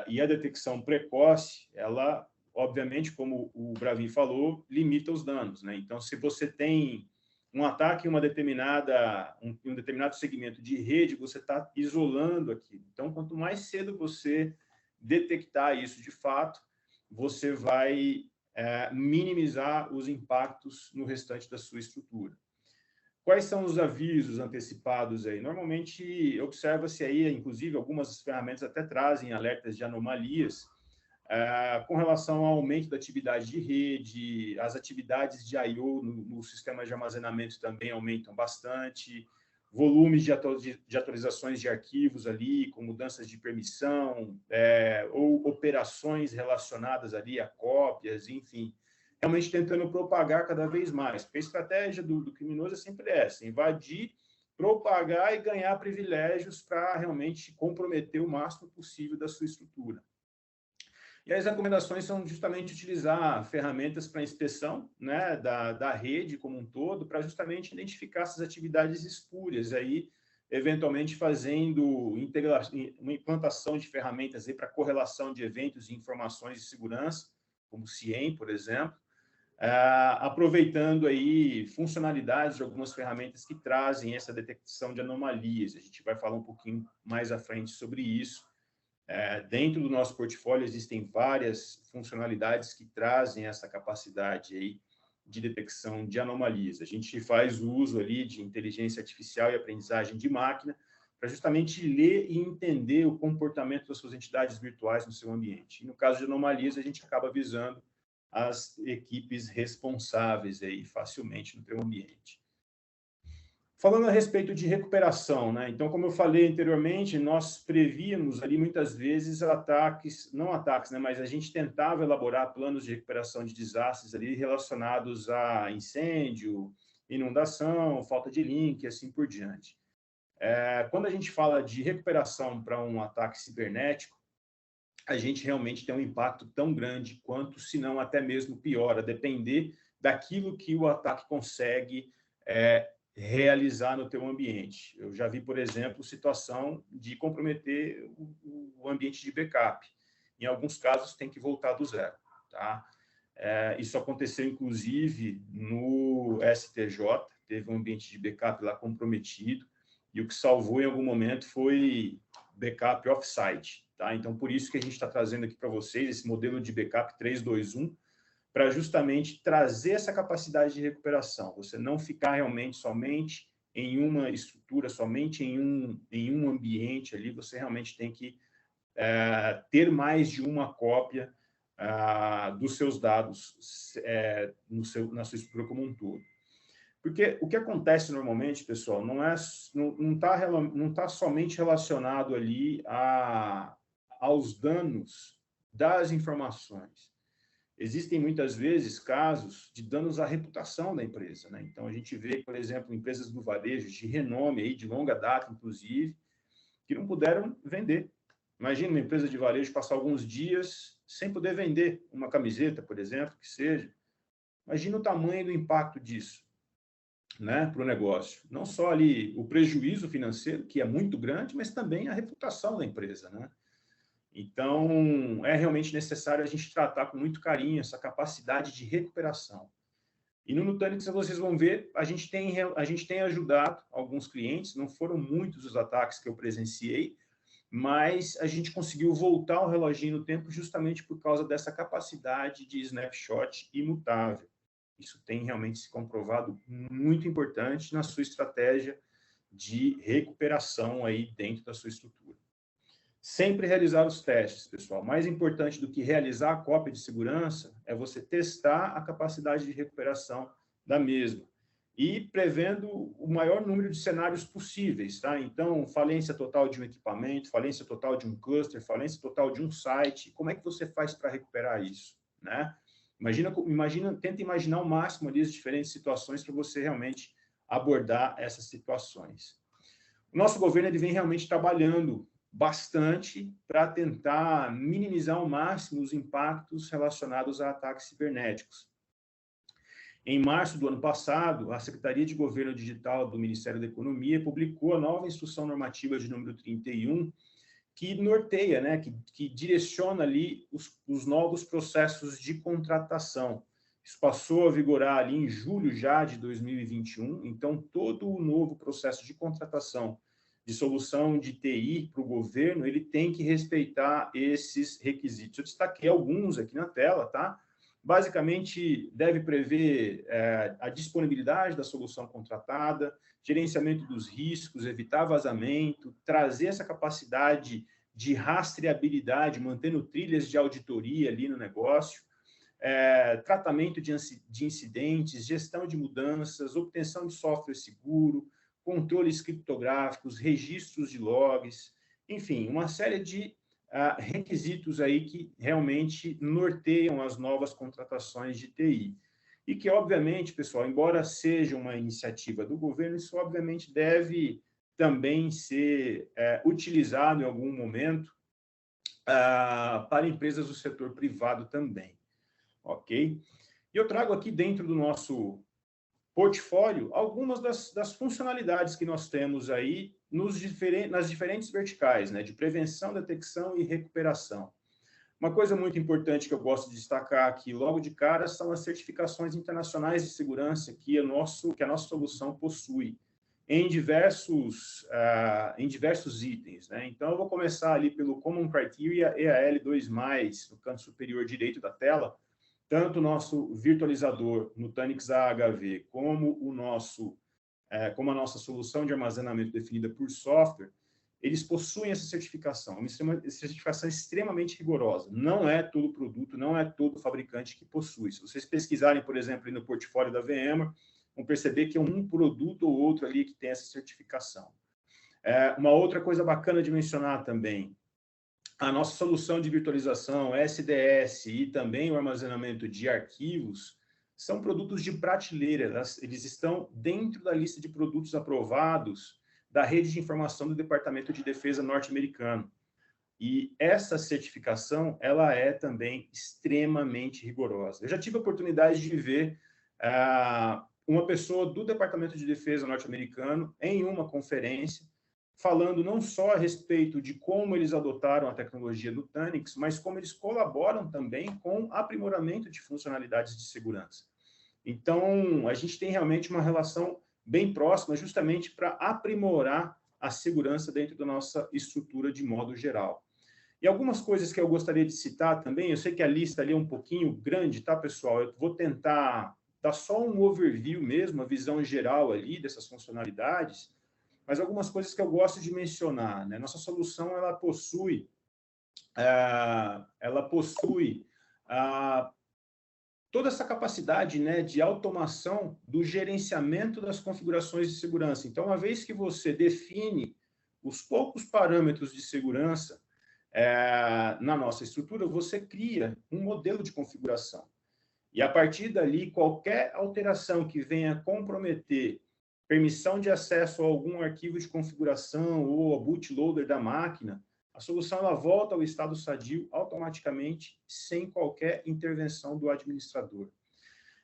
S2: E a detecção precoce, ela, obviamente, como o Bravin falou, limita os danos, né? Então, se você tem um ataque em um determinado segmento de rede, você está isolando aquilo. Então, quanto mais cedo você detectar isso de fato, você vai minimizar os impactos no restante da sua estrutura. Quais são os avisos antecipados aí? Normalmente, observa-se aí, inclusive, algumas ferramentas até trazem alertas de anomalias com relação ao aumento da atividade de rede, as atividades de I/O no sistema de armazenamento também aumentam bastante, volumes de atualizações de arquivos ali, com mudanças de permissão, ou operações relacionadas ali a cópias, enfim, realmente tentando propagar cada vez mais, porque a estratégia do criminoso é sempre essa, invadir, propagar e ganhar privilégios para realmente comprometer o máximo possível da sua estrutura. E as recomendações são justamente utilizar ferramentas para inspeção, né, da rede como um todo, para justamente identificar essas atividades espúrias, aí, eventualmente fazendo uma implantação de ferramentas para correlação de eventos e informações de segurança, como o CIEM, por exemplo, aproveitando aí funcionalidades de algumas ferramentas que trazem essa detecção de anomalias. A gente vai falar um pouquinho mais à frente sobre isso, Dentro do nosso portfólio existem várias funcionalidades que trazem essa capacidade aí de detecção de anomalias. A gente faz uso ali de inteligência artificial e aprendizagem de máquina para justamente ler e entender o comportamento das suas entidades virtuais no seu ambiente. E no caso de anomalias, a gente acaba visando as equipes responsáveis aí facilmente no teu ambiente. Falando a respeito de recuperação, né? Então, como eu falei anteriormente, nós prevíamos ali muitas vezes ataques, não ataques, né? Mas a gente tentava elaborar planos de recuperação de desastres ali relacionados a incêndio, inundação, falta de link, assim por diante. Quando a gente fala de recuperação para um ataque cibernético, a gente realmente tem um impacto tão grande quanto, se não até mesmo pior, a depender daquilo que o ataque consegue realizar no teu ambiente. Eu já vi, por exemplo, situação de comprometer o ambiente de backup. Em alguns casos, tem que voltar do zero. Tá? Isso aconteceu, inclusive, no STJ, teve um ambiente de backup lá comprometido, e o que salvou em algum momento foi backup off-site. Tá? Então, por isso que a gente está trazendo aqui para vocês esse modelo de backup 3-2-1, para justamente trazer essa capacidade de recuperação. Você não ficar realmente somente em uma estrutura, somente em um ambiente ali, você realmente tem que ter mais de uma cópia dos seus dados na sua estrutura como um todo. Porque o que acontece normalmente, pessoal, não tá somente relacionado ali aos danos das informações. Existem muitas vezes casos de danos à reputação da empresa, né? Então a gente vê, por exemplo, empresas do varejo de renome aí, de longa data, inclusive, que não puderam vender. Imagina uma empresa de varejo passar alguns dias sem poder vender uma camiseta, por exemplo, que seja. Imagina o tamanho do impacto disso, né, para o negócio. Não só ali o prejuízo financeiro, que é muito grande, mas também a reputação da empresa, né? Então, é realmente necessário a gente tratar com muito carinho essa capacidade de recuperação. E no Nutanix, vocês vão ver, a gente tem ajudado alguns clientes, não foram muitos os ataques que eu presenciei, mas a gente conseguiu voltar o reloginho no tempo justamente por causa dessa capacidade de snapshot imutável. Isso tem realmente se comprovado muito importante na sua estratégia de recuperação aí dentro da sua estrutura. Sempre realizar os testes, pessoal. Mais importante do que realizar a cópia de segurança é você testar a capacidade de recuperação da mesma e prevendo o maior número de cenários possíveis, tá? Então, falência total de um equipamento, falência total de um cluster, falência total de um site. Como é que você faz para recuperar isso, né? Tenta imaginar o máximo ali as diferentes situações para você realmente abordar essas situações. O nosso governo ele vem realmente trabalhando bastante para tentar minimizar ao máximo os impactos relacionados a ataques cibernéticos. Em março do ano passado, a Secretaria de Governo Digital do Ministério da Economia publicou a nova Instrução Normativa de número 31, que norteia, né, que direciona ali os novos processos de contratação. Isso passou a vigorar ali em julho já de 2021, então todo o novo processo de contratação de solução de TI para o governo, ele tem que respeitar esses requisitos. Eu destaquei alguns aqui na tela, tá? Basicamente, deve prever a disponibilidade da solução contratada, gerenciamento dos riscos, evitar vazamento, trazer essa capacidade de rastreabilidade, mantendo trilhas de auditoria ali no negócio, tratamento de incidentes, gestão de mudanças, obtenção de software seguro, controles criptográficos, registros de logs, enfim, uma série de requisitos aí que realmente norteiam as novas contratações de TI. E que, obviamente, pessoal, embora seja uma iniciativa do governo, isso obviamente deve também ser utilizado em algum momento para empresas do setor privado também, ok? E eu trago aqui dentro do nosso portfólio algumas das funcionalidades que nós temos aí nas diferentes verticais, né, de prevenção, detecção e recuperação. Uma coisa muito importante que eu gosto de destacar aqui logo de cara são as certificações internacionais de segurança que a nossa solução possui. em diversos itens, né? Então, eu vou começar ali pelo Common Criteria EAL2+, no canto superior direito da tela. Tanto o nosso virtualizador Nutanix AHV, como a nossa solução de armazenamento definida por software, eles possuem essa certificação. Uma certificação extremamente rigorosa. Não é todo produto, não é todo fabricante que possui. Se vocês pesquisarem, por exemplo, no portfólio da VMware, vão perceber que é um produto ou outro ali que tem essa certificação. Uma outra coisa bacana de mencionar também, a nossa solução de virtualização, SDS e também o armazenamento de arquivos são produtos de prateleira, eles estão dentro da lista de produtos aprovados da rede de informação do Departamento de Defesa norte-americano. E essa certificação, ela é também extremamente rigorosa. Eu já tive a oportunidade de ver uma pessoa do Departamento de Defesa norte-americano em uma conferência, falando não só a respeito de como eles adotaram a tecnologia do Nutanix, mas como eles colaboram também com aprimoramento de funcionalidades de segurança. Então, a gente tem realmente uma relação bem próxima, justamente para aprimorar a segurança dentro da nossa estrutura de modo geral. E algumas coisas que eu gostaria de citar também, eu sei que a lista ali é um pouquinho grande, tá, pessoal? Eu vou tentar dar só um overview mesmo, a visão geral ali dessas funcionalidades, mas algumas coisas que eu gosto de mencionar, né? Nossa solução, ela possui toda essa capacidade, né, de automação do gerenciamento das configurações de segurança. Então, uma vez que você define os poucos parâmetros de segurança na nossa estrutura, você cria um modelo de configuração. E, a partir dali, qualquer alteração que venha comprometer permissão de acesso a algum arquivo de configuração ou a bootloader da máquina, a solução ela volta ao estado sadio automaticamente, sem qualquer intervenção do administrador.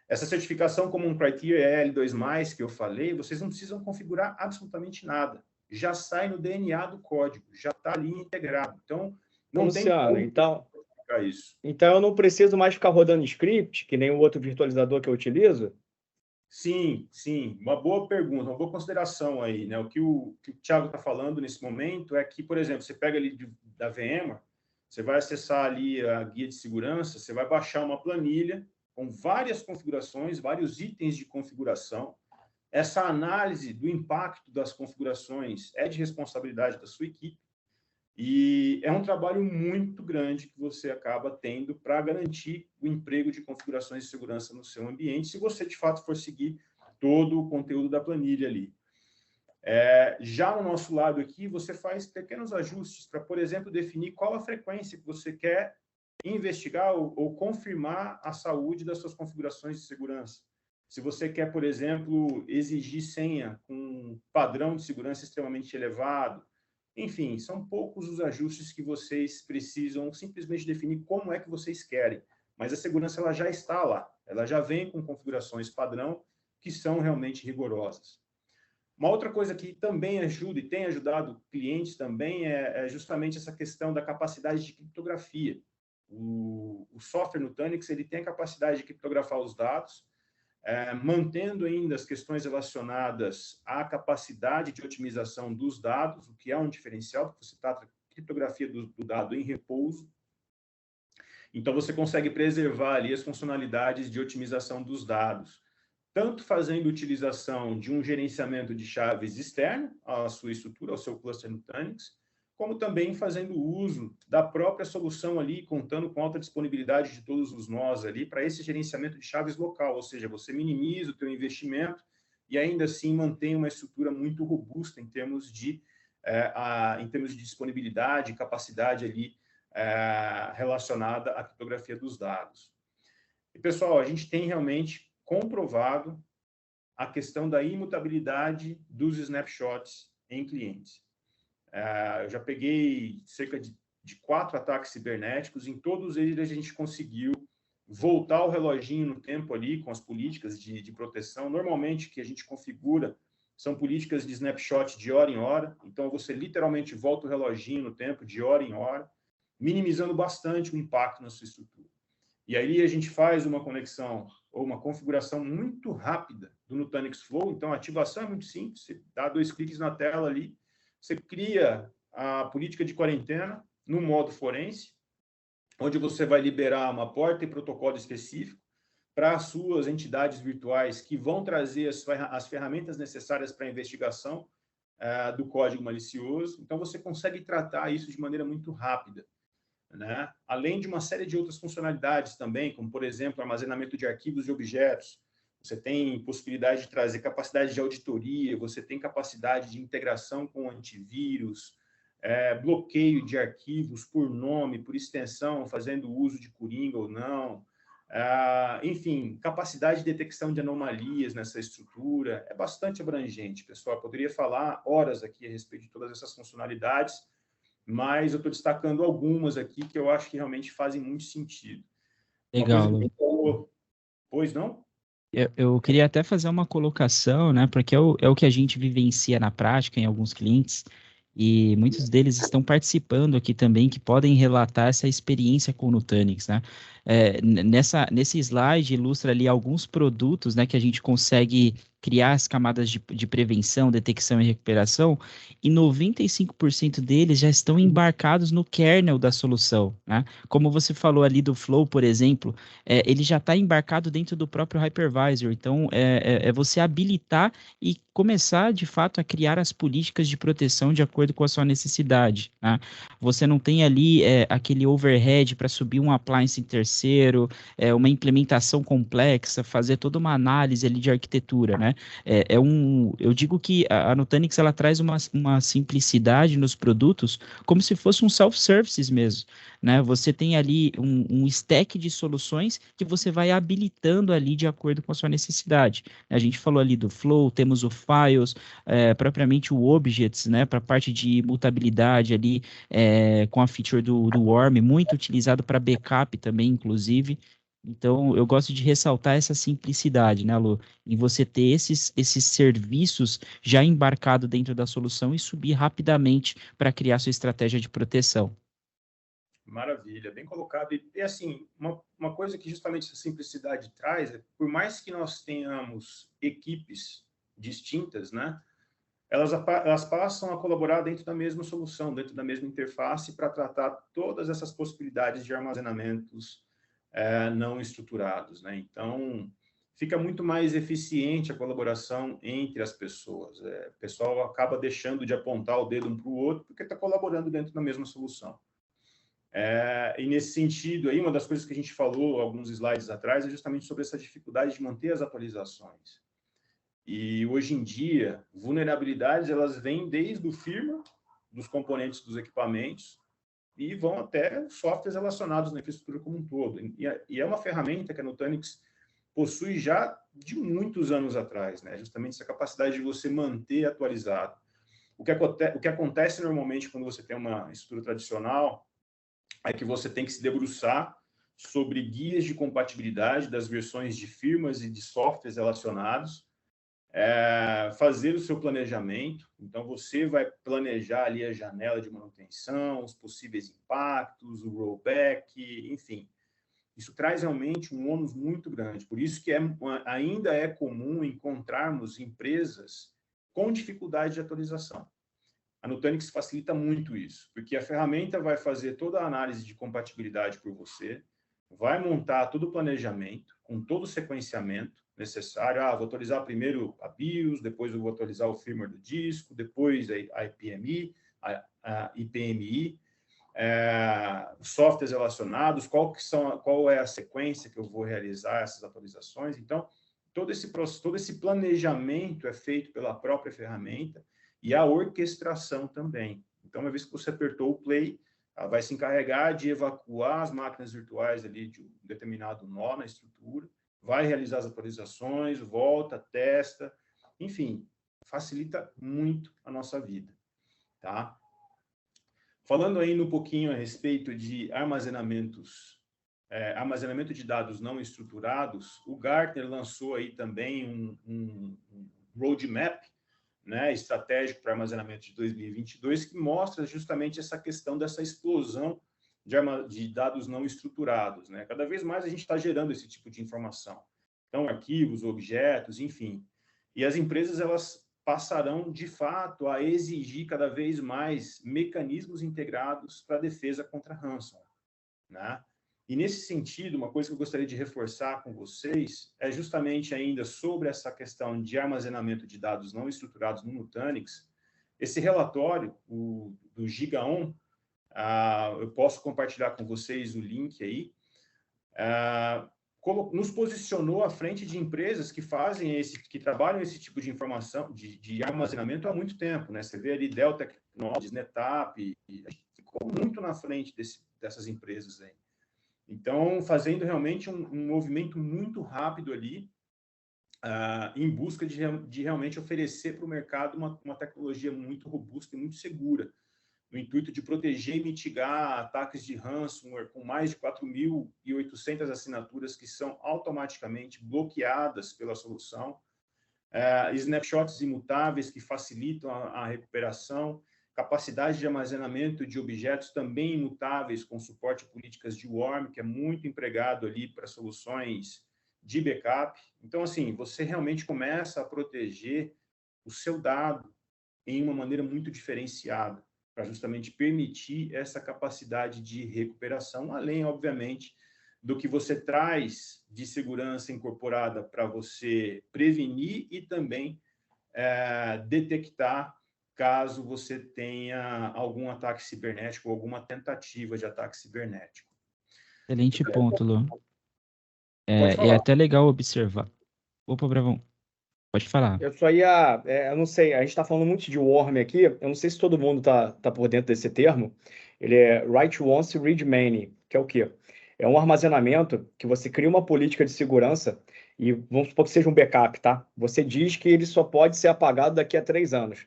S2: Essa certificação Common Criteria EAL2+, que eu falei, vocês não precisam configurar absolutamente nada. Já sai no DNA do código, já está ali integrado. Então, não
S3: Luciano,
S2: tem como verificar isso.
S3: Então, eu não preciso mais ficar rodando script, que nem o outro virtualizador que eu utilizo?
S2: Sim, sim, uma boa pergunta, uma boa consideração aí, né? O que o Thiago está falando nesse momento é que, por exemplo, você pega ali da VMware, você vai acessar ali a guia de segurança, você vai baixar uma planilha com várias configurações, vários itens de configuração. Essa análise do impacto das configurações é de responsabilidade da sua equipe e é um trabalho muito grande que você acaba tendo para garantir o emprego de configurações de segurança no seu ambiente, se você, de fato, for seguir todo o conteúdo da planilha ali. Já no nosso lado aqui, você faz pequenos ajustes para, por exemplo, definir qual a frequência que você quer investigar ou confirmar a saúde das suas configurações de segurança. Se você quer, por exemplo, exigir senha com um padrão de segurança extremamente elevado, enfim, são poucos os ajustes que vocês precisam simplesmente definir como é que vocês querem. Mas a segurança ela já está lá, ela já vem com configurações padrão que são realmente rigorosas. Uma outra coisa que também ajuda e tem ajudado clientes também é justamente essa questão da capacidade de criptografia. O software Nutanix ele tem a capacidade de criptografar os dados, mantendo ainda as questões relacionadas à capacidade de otimização dos dados, o que é um diferencial, porque você trata a criptografia do dado em repouso. Então, você consegue preservar ali as funcionalidades de otimização dos dados, tanto fazendo utilização de um gerenciamento de chaves externo à sua estrutura, ao seu cluster Nutanix, como também fazendo uso da própria solução ali, contando com alta disponibilidade de todos os nós ali, para esse gerenciamento de chaves local, ou seja, você minimiza o teu investimento e ainda assim mantém uma estrutura muito robusta em termos de disponibilidade e capacidade ali relacionada à criptografia dos dados. E, pessoal, a gente tem realmente comprovado a questão da imutabilidade dos snapshots em clientes. Eu já peguei cerca de 4 ataques cibernéticos, em todos eles a gente conseguiu voltar o reloginho no tempo ali com as políticas de proteção. Normalmente, o que a gente configura são políticas de snapshot de hora em hora, então você literalmente volta o reloginho no tempo de hora em hora, minimizando bastante o impacto na sua estrutura. E aí a gente faz uma conexão ou uma configuração muito rápida do Nutanix Flow. Então, a ativação é muito simples. Você dá 2 cliques na tela ali, você cria a política de quarentena no modo forense, onde você vai liberar uma porta e protocolo específico para as suas entidades virtuais que vão trazer as ferramentas necessárias para a investigação do código malicioso. Então, você consegue tratar isso de maneira muito rápida, né? Além de uma série de outras funcionalidades também, como, por exemplo, armazenamento de arquivos e objetos. Você tem possibilidade de trazer capacidade de auditoria, você tem capacidade de integração com antivírus, bloqueio de arquivos por nome, por extensão, fazendo uso de Coringa ou não. Enfim, capacidade de detecção de anomalias nessa estrutura. É bastante abrangente, pessoal. Eu poderia falar horas aqui a respeito de todas essas funcionalidades, mas eu estou destacando algumas aqui que eu acho que realmente fazem muito sentido.
S1: Legal,
S2: Lu. Pois não?
S1: Eu queria até fazer uma colocação, né? Porque é o que a gente vivencia na prática em alguns clientes, e muitos deles estão participando aqui também, que podem relatar essa experiência com o Nutanix, né? Nesse slide ilustra ali alguns produtos, né, que a gente consegue criar as camadas de prevenção, detecção e recuperação, e 95% deles já estão embarcados no kernel da solução, né? Como você falou ali do Flow, por exemplo, ele já está embarcado dentro do próprio hypervisor. Então, é você habilitar e começar, de fato, a criar as políticas de proteção de acordo com a sua necessidade, né? Você não tem ali aquele overhead para subir um appliance em terceiro, uma implementação complexa, fazer toda uma análise ali de arquitetura, né? Eu digo que a Nutanix, ela traz uma simplicidade nos produtos, como se fosse um self-services mesmo, né? Você tem ali um stack de soluções que você vai habilitando ali de acordo com a sua necessidade. A gente falou ali do Flow, temos o Files, propriamente o Objects, né? Para a parte de mutabilidade ali, com a feature do Worm, muito utilizado para backup também, inclusive. Então, eu gosto de ressaltar essa simplicidade, né, Lu? Em você ter esses serviços já embarcados dentro da solução e subir rapidamente para criar sua estratégia de proteção.
S2: Maravilha, bem colocado. E assim, uma coisa que justamente essa simplicidade traz é, por mais que nós tenhamos equipes distintas, né, elas passam a colaborar dentro da mesma solução, dentro da mesma interface, para tratar todas essas possibilidades de armazenamentos não estruturados, né? Então, fica muito mais eficiente a colaboração entre as pessoas. O pessoal acaba deixando de apontar o dedo um para o outro, porque está colaborando dentro da mesma solução. E nesse sentido, aí, uma das coisas que a gente falou alguns slides atrás é justamente sobre essa dificuldade de manter as atualizações. E hoje em dia, vulnerabilidades elas vêm desde o firmware dos componentes dos equipamentos e vão até softwares relacionados na infraestrutura como um todo. E é uma ferramenta que a Nutanix possui já de muitos anos atrás, né? Justamente essa capacidade de você manter atualizado. O que acontece normalmente quando você tem uma estrutura tradicional é que você tem que se debruçar sobre guias de compatibilidade das versões de firmas e de softwares relacionados, fazer o seu planejamento. Então, você vai planejar ali a janela de manutenção, os possíveis impactos, o rollback, enfim. Isso traz realmente um ônus muito grande. Por isso que ainda é comum encontrarmos empresas com dificuldade de atualização. A Nutanix facilita muito isso, porque a ferramenta vai fazer toda a análise de compatibilidade por você, vai montar todo o planejamento, com todo o sequenciamento necessário. Vou atualizar primeiro a BIOS, depois eu vou atualizar o firmware do disco, depois a IPMI, a IPMI, softwares relacionados, qual é a sequência que eu vou realizar essas atualizações. Então, todo esse planejamento é feito pela própria ferramenta, e a orquestração também. Então, uma vez que você apertou o play, ela vai se encarregar de evacuar as máquinas virtuais ali de um determinado nó na estrutura, vai realizar as atualizações, volta, testa, enfim, facilita muito a nossa vida, tá? Falando ainda um pouquinho a respeito de armazenamento de dados não estruturados, o Gartner lançou aí também um roadmap, né, estratégico para armazenamento de 2022, que mostra justamente essa questão dessa explosão de dados não estruturados, né? Cada vez mais a gente está gerando esse tipo de informação. Então, arquivos, objetos, enfim. E as empresas, elas passarão, de fato, a exigir cada vez mais mecanismos integrados para a defesa contra ransomware, né? E, nesse sentido, uma coisa que eu gostaria de reforçar com vocês é justamente ainda sobre essa questão de armazenamento de dados não estruturados no Nutanix. Esse relatório, do GigaOn, eu posso compartilhar com vocês o link aí, nos posicionou à frente de empresas que que trabalham esse tipo de informação, de armazenamento há muito tempo, né? Você vê ali Dell Technologies, NetApp, a gente ficou muito na frente dessas empresas aí. Então, fazendo realmente um movimento muito rápido ali, em busca de realmente oferecer para o mercado uma tecnologia muito robusta e muito segura, no intuito de proteger e mitigar ataques de ransomware com mais de 4.800 assinaturas que são automaticamente bloqueadas pela solução, snapshots imutáveis que facilitam a recuperação, capacidade de armazenamento de objetos também imutáveis com suporte a políticas de worm, que é muito empregado ali para soluções de backup. Então, assim, você realmente começa a proteger o seu dado em uma maneira muito diferenciada, para justamente permitir essa capacidade de recuperação, além, obviamente, do que você traz de segurança incorporada para você prevenir e também detectar caso você tenha algum ataque cibernético ou alguma tentativa de ataque cibernético.
S1: Excelente ponto, Lu.
S3: Pode
S1: É
S3: falar.
S1: até legal observar. Opa, Bravão, pode falar.
S3: Eu só eu não sei, a gente está falando muito de worm aqui, eu não sei se todo mundo tá por dentro desse termo. Ele é write once, read many, que é o quê? É um armazenamento que você cria uma política de segurança e vamos supor que seja um backup, tá? Você diz que ele só pode ser apagado daqui a 3 anos.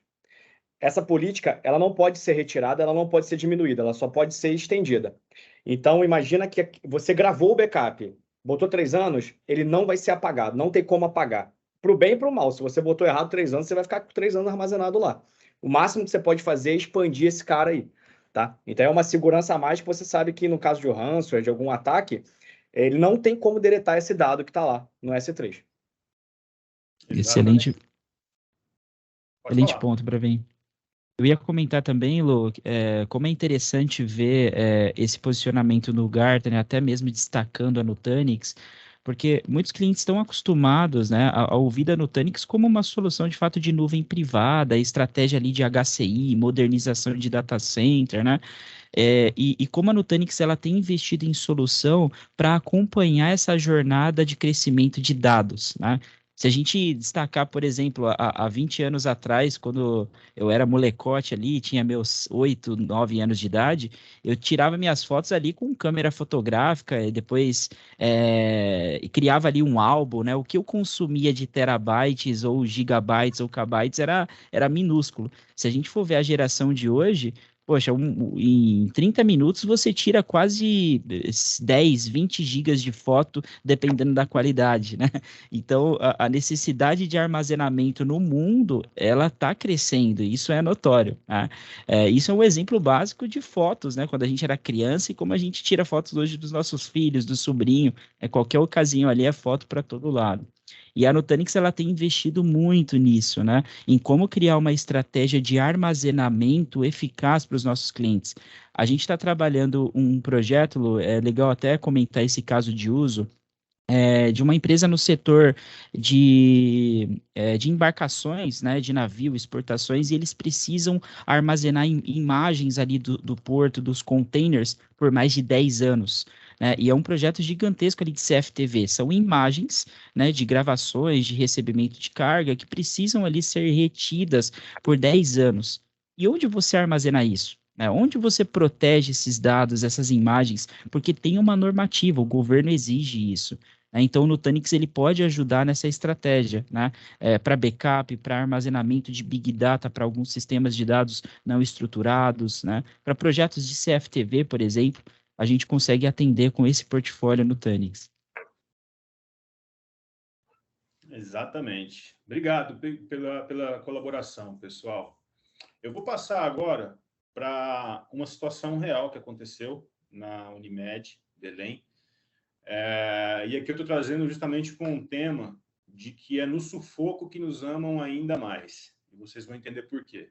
S3: Essa política, ela não pode ser retirada, ela não pode ser diminuída, ela só pode ser estendida. Então, imagina que você gravou o backup, botou 3 anos, ele não vai ser apagado, não tem como apagar. Para o bem e para o mal. Se você botou errado 3 anos, você vai ficar com 3 anos armazenado lá. O máximo que você pode fazer é expandir esse cara aí, tá? Então, é uma segurança a mais que você sabe que no caso de um ransomware, de algum ataque, ele não tem como deletar esse dado que está lá no S3.
S1: Excelente, excelente
S2: falar.
S1: ponto, Bravin. Eu ia comentar também, Lu, como é interessante ver esse posicionamento no Gartner, até mesmo destacando a Nutanix, porque muitos clientes estão acostumados, né, a ouvir a Nutanix como uma solução de fato de nuvem privada, estratégia ali de HCI, modernização de data center, né? E como a Nutanix ela tem investido em solução para acompanhar essa jornada de crescimento de dados, né? Se a gente destacar, por exemplo, há 20 anos atrás, quando eu era molecote ali, tinha meus 8, 9 anos de idade, eu tirava minhas fotos ali com câmera fotográfica e depois criava ali um álbum, né? O que eu consumia de terabytes ou gigabytes ou kbytes era minúsculo. Se a gente for ver a geração de hoje, poxa, em 30 minutos você tira quase 10, 20 gigas de foto, dependendo da qualidade, né? Então, a necessidade de armazenamento no mundo, ela está crescendo, e isso é notório, né? Isso é um exemplo básico de fotos, né? Quando a gente era criança e como a gente tira fotos hoje dos nossos filhos, do sobrinho, qualquer ocasião ali é foto para todo lado. E a Nutanix, ela tem investido muito nisso, né? Em como criar uma estratégia de armazenamento eficaz para os nossos clientes. A gente está trabalhando um projeto, Lu, é legal até comentar esse caso de uso, de uma empresa no setor de embarcações, né, de navio, exportações, e eles precisam armazenar imagens ali do porto, dos containers, por mais de 10 anos. Né, e é um projeto gigantesco ali de CFTV. São imagens, né, de gravações, de recebimento de carga, que precisam ali ser retidas por 10 anos. E onde você armazena isso? Onde você protege esses dados, essas imagens? Porque tem uma normativa, o governo exige isso. Então, o Nutanix ele pode ajudar nessa estratégia, né? Para backup, para armazenamento de Big Data para alguns sistemas de dados não estruturados, né? Para projetos de CFTV, por exemplo, a gente consegue atender com esse portfólio Nutanix.
S2: Exatamente. Obrigado pela colaboração, pessoal. Eu vou passar agora para uma situação real que aconteceu na Unimed, Belém. E aqui eu estou trazendo justamente com um tema de que é no sufoco que nos amam ainda mais. E vocês vão entender por quê.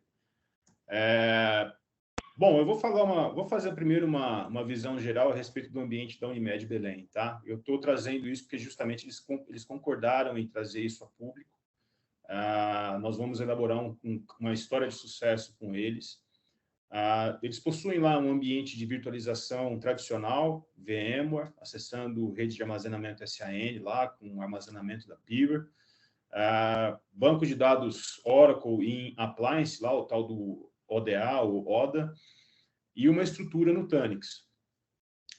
S2: Bom, eu vou fazer primeiro uma visão geral a respeito do ambiente da Unimed Belém, tá? Eu estou trazendo isso porque justamente eles concordaram em trazer isso a público. Nós vamos elaborar uma história de sucesso com eles. Eles possuem lá um ambiente de virtualização tradicional, VMware, acessando rede de armazenamento SAN lá, com armazenamento da Pure. Banco de dados Oracle em Appliance, lá o tal do ODA, ou ODA, e uma estrutura Nutanix.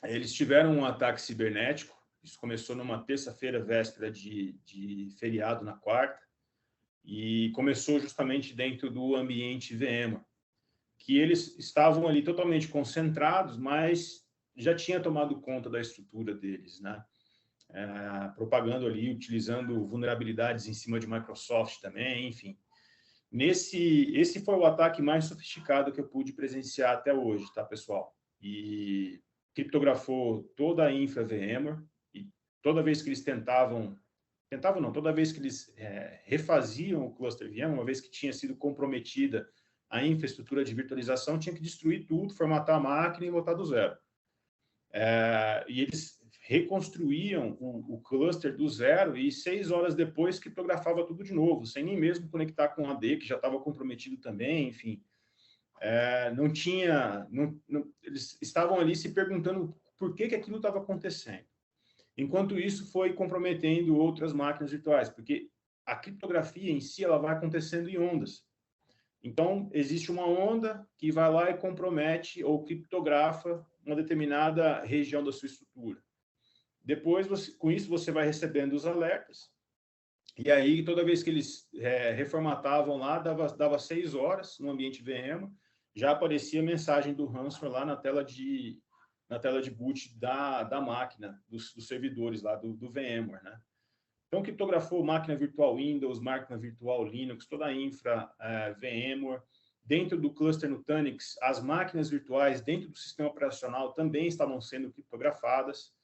S2: Eles tiveram um ataque cibernético, isso começou numa terça-feira, véspera de feriado, na quarta, e começou justamente dentro do ambiente VMware, que eles estavam ali totalmente concentrados, mas já tinha tomado conta da estrutura deles, né? Propagando ali, utilizando vulnerabilidades em cima de Microsoft também, enfim. Esse foi o ataque mais sofisticado que eu pude presenciar até hoje, tá, pessoal? E criptografou toda a infra VMware, e toda vez que eles toda vez que eles refaziam o cluster VMware, uma vez que tinha sido comprometida a infraestrutura de virtualização, tinha que destruir tudo, formatar a máquina e botar do zero. E eles reconstruíam o cluster do zero e 6 horas depois criptografava tudo de novo, sem nem mesmo conectar com o AD, que já estava comprometido também, enfim. Eles estavam ali se perguntando por que aquilo estava acontecendo. Enquanto isso, foi comprometendo outras máquinas virtuais, porque a criptografia em si ela vai acontecendo em ondas. Então, existe uma onda que vai lá e compromete ou criptografa uma determinada região da sua estrutura. Depois, com isso, você vai recebendo os alertas. E aí, toda vez que eles reformatavam lá, dava 6 horas no ambiente VM, já aparecia a mensagem do ransomware lá na tela de boot da máquina, dos servidores lá do VMware, né? Então, criptografou máquina virtual Windows, máquina virtual Linux, toda a infra VMware. Dentro do cluster Nutanix, as máquinas virtuais dentro do sistema operacional também estavam sendo criptografadas.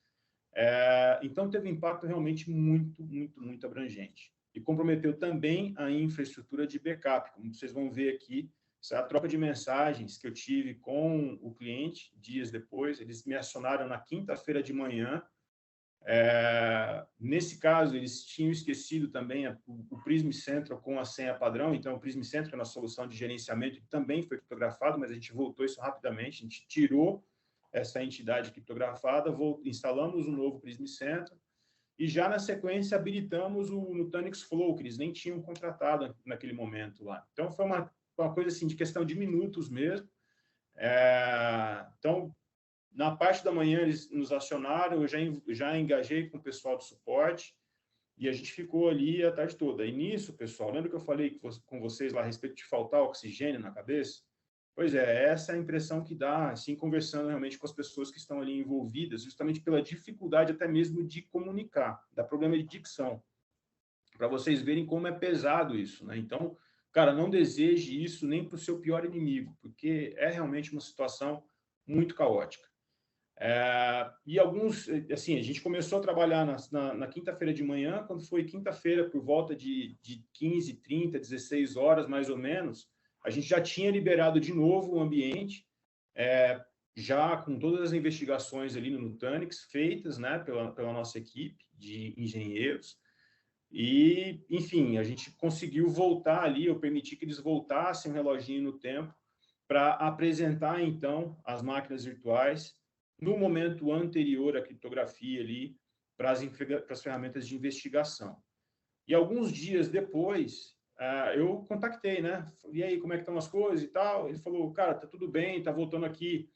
S2: Então, teve um impacto realmente muito, muito, muito abrangente. E comprometeu também a infraestrutura de backup. Como vocês vão ver aqui, essa é a troca de mensagens que eu tive com o cliente dias depois. Eles me acionaram na quinta-feira de manhã. Nesse caso, eles tinham esquecido também o Prism Central com a senha padrão. Então, o Prism Central é uma solução de gerenciamento que também foi criptografado, mas a gente voltou isso rapidamente. A gente tirou essa entidade criptografada, instalamos um novo Prism Central e já na sequência habilitamos o Nutanix Flow, que eles nem tinham contratado naquele momento lá. Então, foi uma coisa assim de questão de minutos mesmo. Então, na parte da manhã, eles nos acionaram, eu já engajei com o pessoal do suporte e a gente ficou ali a tarde toda. E nisso, pessoal, lembra que eu falei com vocês lá a respeito de faltar oxigênio na cabeça? Pois essa é a impressão que dá, assim, conversando realmente com as pessoas que estão ali envolvidas, justamente pela dificuldade até mesmo de comunicar, da problema de dicção, para vocês verem como é pesado isso, né? Então, cara, não deseje isso nem para o seu pior inimigo, porque é realmente uma situação muito caótica. E alguns, assim, a gente começou a trabalhar na quinta-feira de manhã, quando foi quinta-feira, por volta de 15, 30, 16 horas, mais ou menos, a gente já tinha liberado de novo o ambiente, já com todas as investigações ali no Nutanix feitas, né, pela nossa equipe de engenheiros. E, enfim, a gente conseguiu voltar ali, eu permiti que eles voltassem o reloginho no tempo para apresentar, então, as máquinas virtuais no momento anterior à criptografia ali para as ferramentas de investigação. E alguns dias depois, eu contactei, né? E aí, como é que estão as coisas e tal? Ele falou, cara, tá tudo bem, tá voltando aqui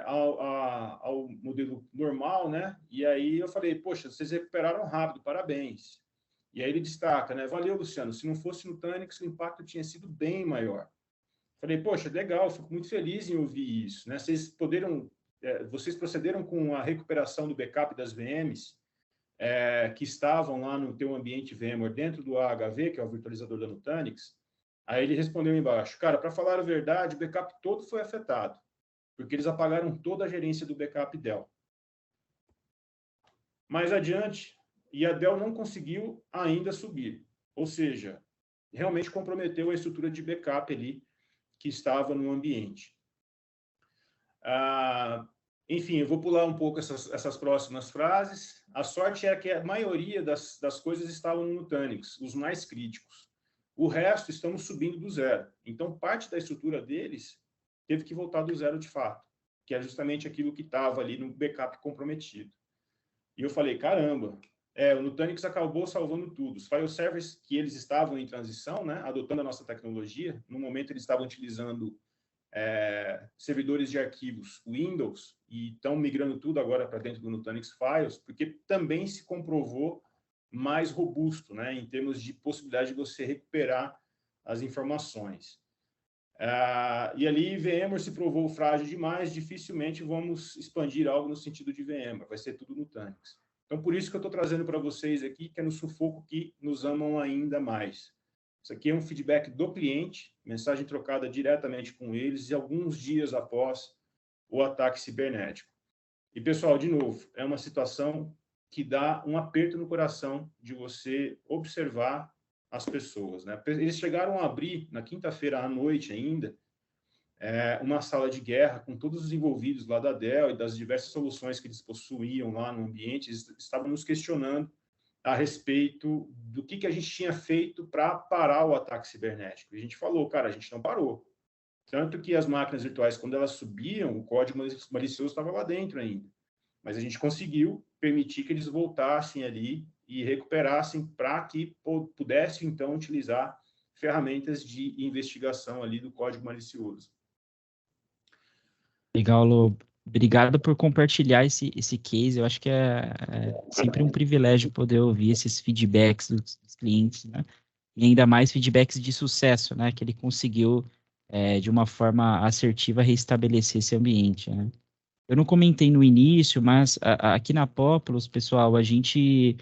S2: ao modelo normal, né? E aí eu falei, poxa, vocês recuperaram rápido, parabéns. E aí ele destaca, né? Valeu, Luciano, se não fosse no Nutanix, o impacto tinha sido bem maior. Falei, poxa, legal, fico muito feliz em ouvir isso, né? Vocês procederam com a recuperação do backup das VMs que estavam lá no teu ambiente VMware dentro do AHV, que é o virtualizador da Nutanix. Aí ele respondeu embaixo, cara, para falar a verdade, o backup todo foi afetado. porque eles apagaram toda a gerência do backup Dell. Mais adiante, e a Dell não conseguiu ainda subir, ou seja, realmente comprometeu a estrutura de backup ali que estava no ambiente. Enfim, eu vou pular um pouco essas próximas frases. A sorte é que a maioria das coisas estavam no Nutanix, os mais críticos. O resto estamos subindo do zero. Então, parte da estrutura deles teve que voltar do zero de fato, que é justamente aquilo que estava ali no backup comprometido. E eu falei, caramba, o Nutanix acabou salvando tudo. Os file servers que eles estavam em transição, né, adotando a nossa tecnologia, no momento eles estavam utilizando servidores de arquivos Windows e estão migrando tudo agora para dentro do Nutanix Files, porque também se comprovou mais robusto, né, em termos de possibilidade de você recuperar as informações. E ali VMware se provou frágil demais, dificilmente vamos expandir algo no sentido de VMware, vai ser tudo Nutanix. Então, por isso que eu estou trazendo para vocês aqui, que é no sufoco que nos amam ainda mais. Isso aqui é um feedback do cliente, mensagem trocada diretamente com eles, e alguns dias após o ataque cibernético. E, pessoal, de novo, é uma situação que dá um aperto no coração de você observar as pessoas, né? Eles chegaram a abrir, na quinta-feira à noite ainda, uma sala de guerra com todos os envolvidos lá da Dell e das diversas soluções que eles possuíam lá no ambiente. Eles estavam nos questionando a respeito do que a gente tinha feito para parar o ataque cibernético. E a gente falou, cara, a gente não parou. Tanto que as máquinas virtuais, quando elas subiam, o código malicioso estava lá dentro ainda. Mas a gente conseguiu permitir que eles voltassem ali e recuperassem para que pudessem, então, utilizar ferramentas de investigação ali do código malicioso.
S1: Legal, Lô. Obrigado por compartilhar esse case. Eu acho que é sempre um privilégio poder ouvir esses feedbacks dos clientes, né? E ainda mais feedbacks de sucesso, né? Que ele conseguiu, de uma forma assertiva, restabelecer esse ambiente, né? Eu não comentei no início, mas aqui na Populous, pessoal, a gente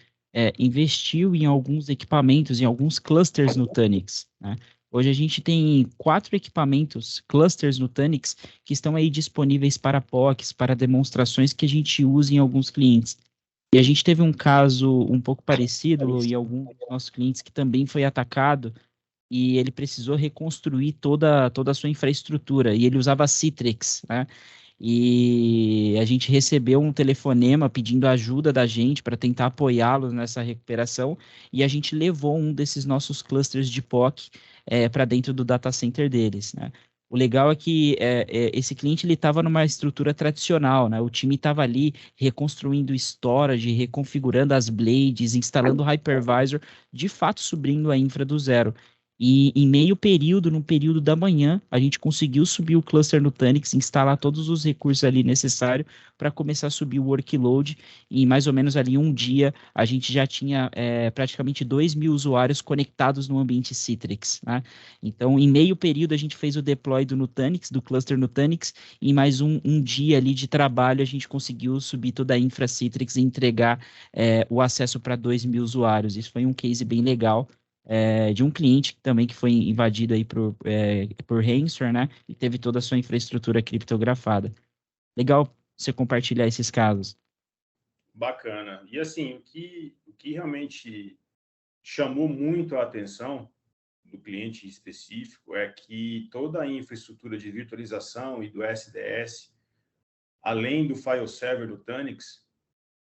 S1: investiu em alguns equipamentos, em alguns clusters Nutanix, né? Hoje a gente tem 4 equipamentos, clusters Nutanix, que estão aí disponíveis para POCs, para demonstrações que a gente usa em alguns clientes. E a gente teve um caso um pouco parecido em algum dos nossos clientes que também foi atacado e ele precisou reconstruir toda a sua infraestrutura, e ele usava Citrix, né? E a gente recebeu um telefonema pedindo ajuda da gente para tentar apoiá-los nessa recuperação, e a gente levou um desses nossos clusters de POC para dentro do data center deles, né? O legal é que esse cliente ele estava numa estrutura tradicional, né? O time estava ali reconstruindo storage, reconfigurando as blades, instalando o hypervisor, de fato subindo a infra do zero. E em meio período, no período da manhã, a gente conseguiu subir o cluster Nutanix, instalar todos os recursos ali necessários para começar a subir o workload. E em mais ou menos ali um dia, a gente já tinha praticamente 2.000 usuários conectados no ambiente Citrix, né? Então, em meio período, a gente fez o deploy do Nutanix, do cluster Nutanix, e em mais um dia ali de trabalho, a gente conseguiu subir toda a infra Citrix e entregar o acesso para 2.000 usuários. Isso foi um case bem legal. De um cliente também que foi invadido aí por ransomware, né? E teve toda a sua infraestrutura criptografada. Legal você compartilhar esses casos.
S2: Bacana. E assim, o que realmente chamou muito a atenção do cliente específico é que toda a infraestrutura de virtualização e do SDS, além do file server do Nutanix,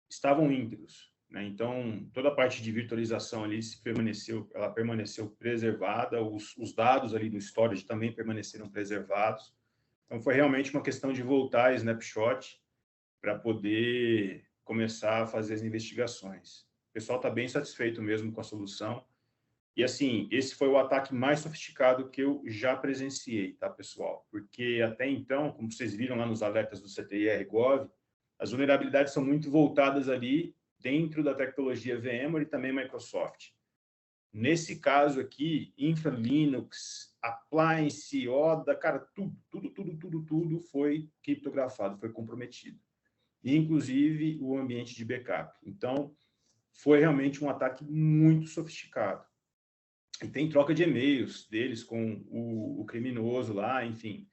S2: estavam íntegros, né? Então, toda a parte de virtualização ali ela permaneceu preservada, os dados ali do storage também permaneceram preservados. Então, foi realmente uma questão de voltar a snapshot para poder começar a fazer as investigações. O pessoal está bem satisfeito mesmo com a solução. E, assim, esse foi o ataque mais sofisticado que eu já presenciei, tá, pessoal? Porque, até então, como vocês viram lá nos alertas do CTIR-Gov, as vulnerabilidades são muito voltadas ali dentro da tecnologia VMware e também Microsoft. Nesse caso aqui, Infra Linux, Appliance, ODA, cara, tudo foi criptografado, foi comprometido. E, inclusive, o ambiente de backup. Então, foi realmente um ataque muito sofisticado. E tem troca de e-mails deles com o criminoso lá, enfim.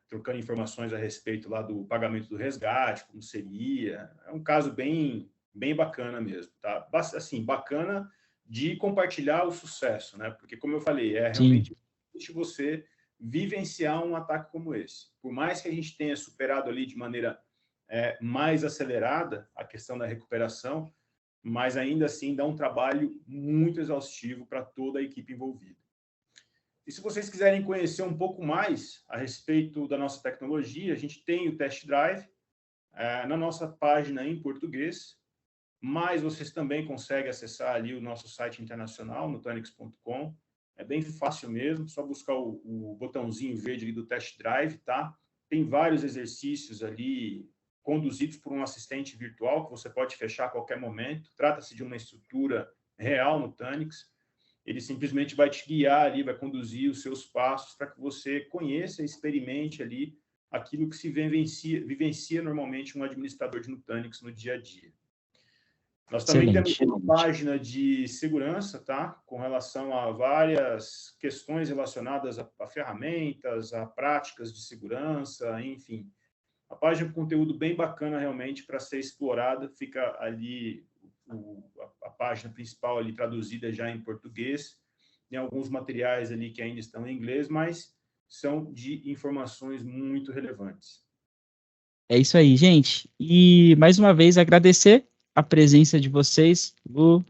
S2: trocando informações a respeito lá do pagamento do resgate, como seria. É um caso bem bacana mesmo, tá? Assim, bacana de compartilhar o sucesso, né? Porque, como eu falei, realmente você vivenciar um ataque como esse. Por mais que a gente tenha superado ali de maneira mais acelerada a questão da recuperação, mas ainda assim dá um trabalho muito exaustivo para toda a equipe envolvida. E se vocês quiserem conhecer um pouco mais a respeito da nossa tecnologia, a gente tem o Test Drive na nossa página em português, mas vocês também conseguem acessar ali o nosso site internacional, nutanix.com. É bem fácil mesmo, só buscar o botãozinho verde ali do Test Drive, tá? Tem vários exercícios ali conduzidos por um assistente virtual que você pode fechar a qualquer momento. Trata-se de uma estrutura real Nutanix. Ele simplesmente vai te guiar ali, vai conduzir os seus passos para que você conheça e experimente ali aquilo que se vivencia normalmente um administrador de Nutanix no dia a dia. Nós também temos uma página de segurança, tá? Com relação a várias questões relacionadas a ferramentas, a práticas de segurança, enfim. A página com conteúdo bem bacana realmente para ser explorada. Fica ali a página principal ali traduzida já em português. Tem alguns materiais ali que ainda estão em inglês, mas são de informações muito relevantes.
S1: É isso aí, gente. E mais uma vez agradecer a presença de vocês, Lu,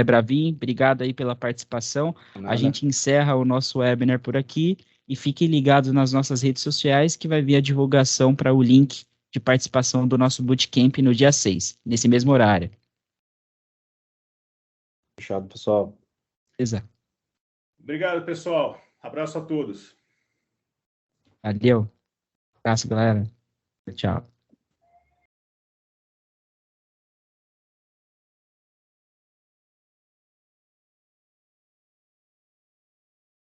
S1: Bravin, obrigado aí pela participação. A gente encerra o nosso webinar por aqui e fiquem ligados nas nossas redes sociais que vai vir a divulgação para o link de participação do nosso Bootcamp no dia 6, nesse mesmo horário.
S3: Fechado, pessoal.
S1: Exato.
S2: Obrigado, pessoal. Abraço a todos.
S1: Valeu. Abraço, galera. Tchau.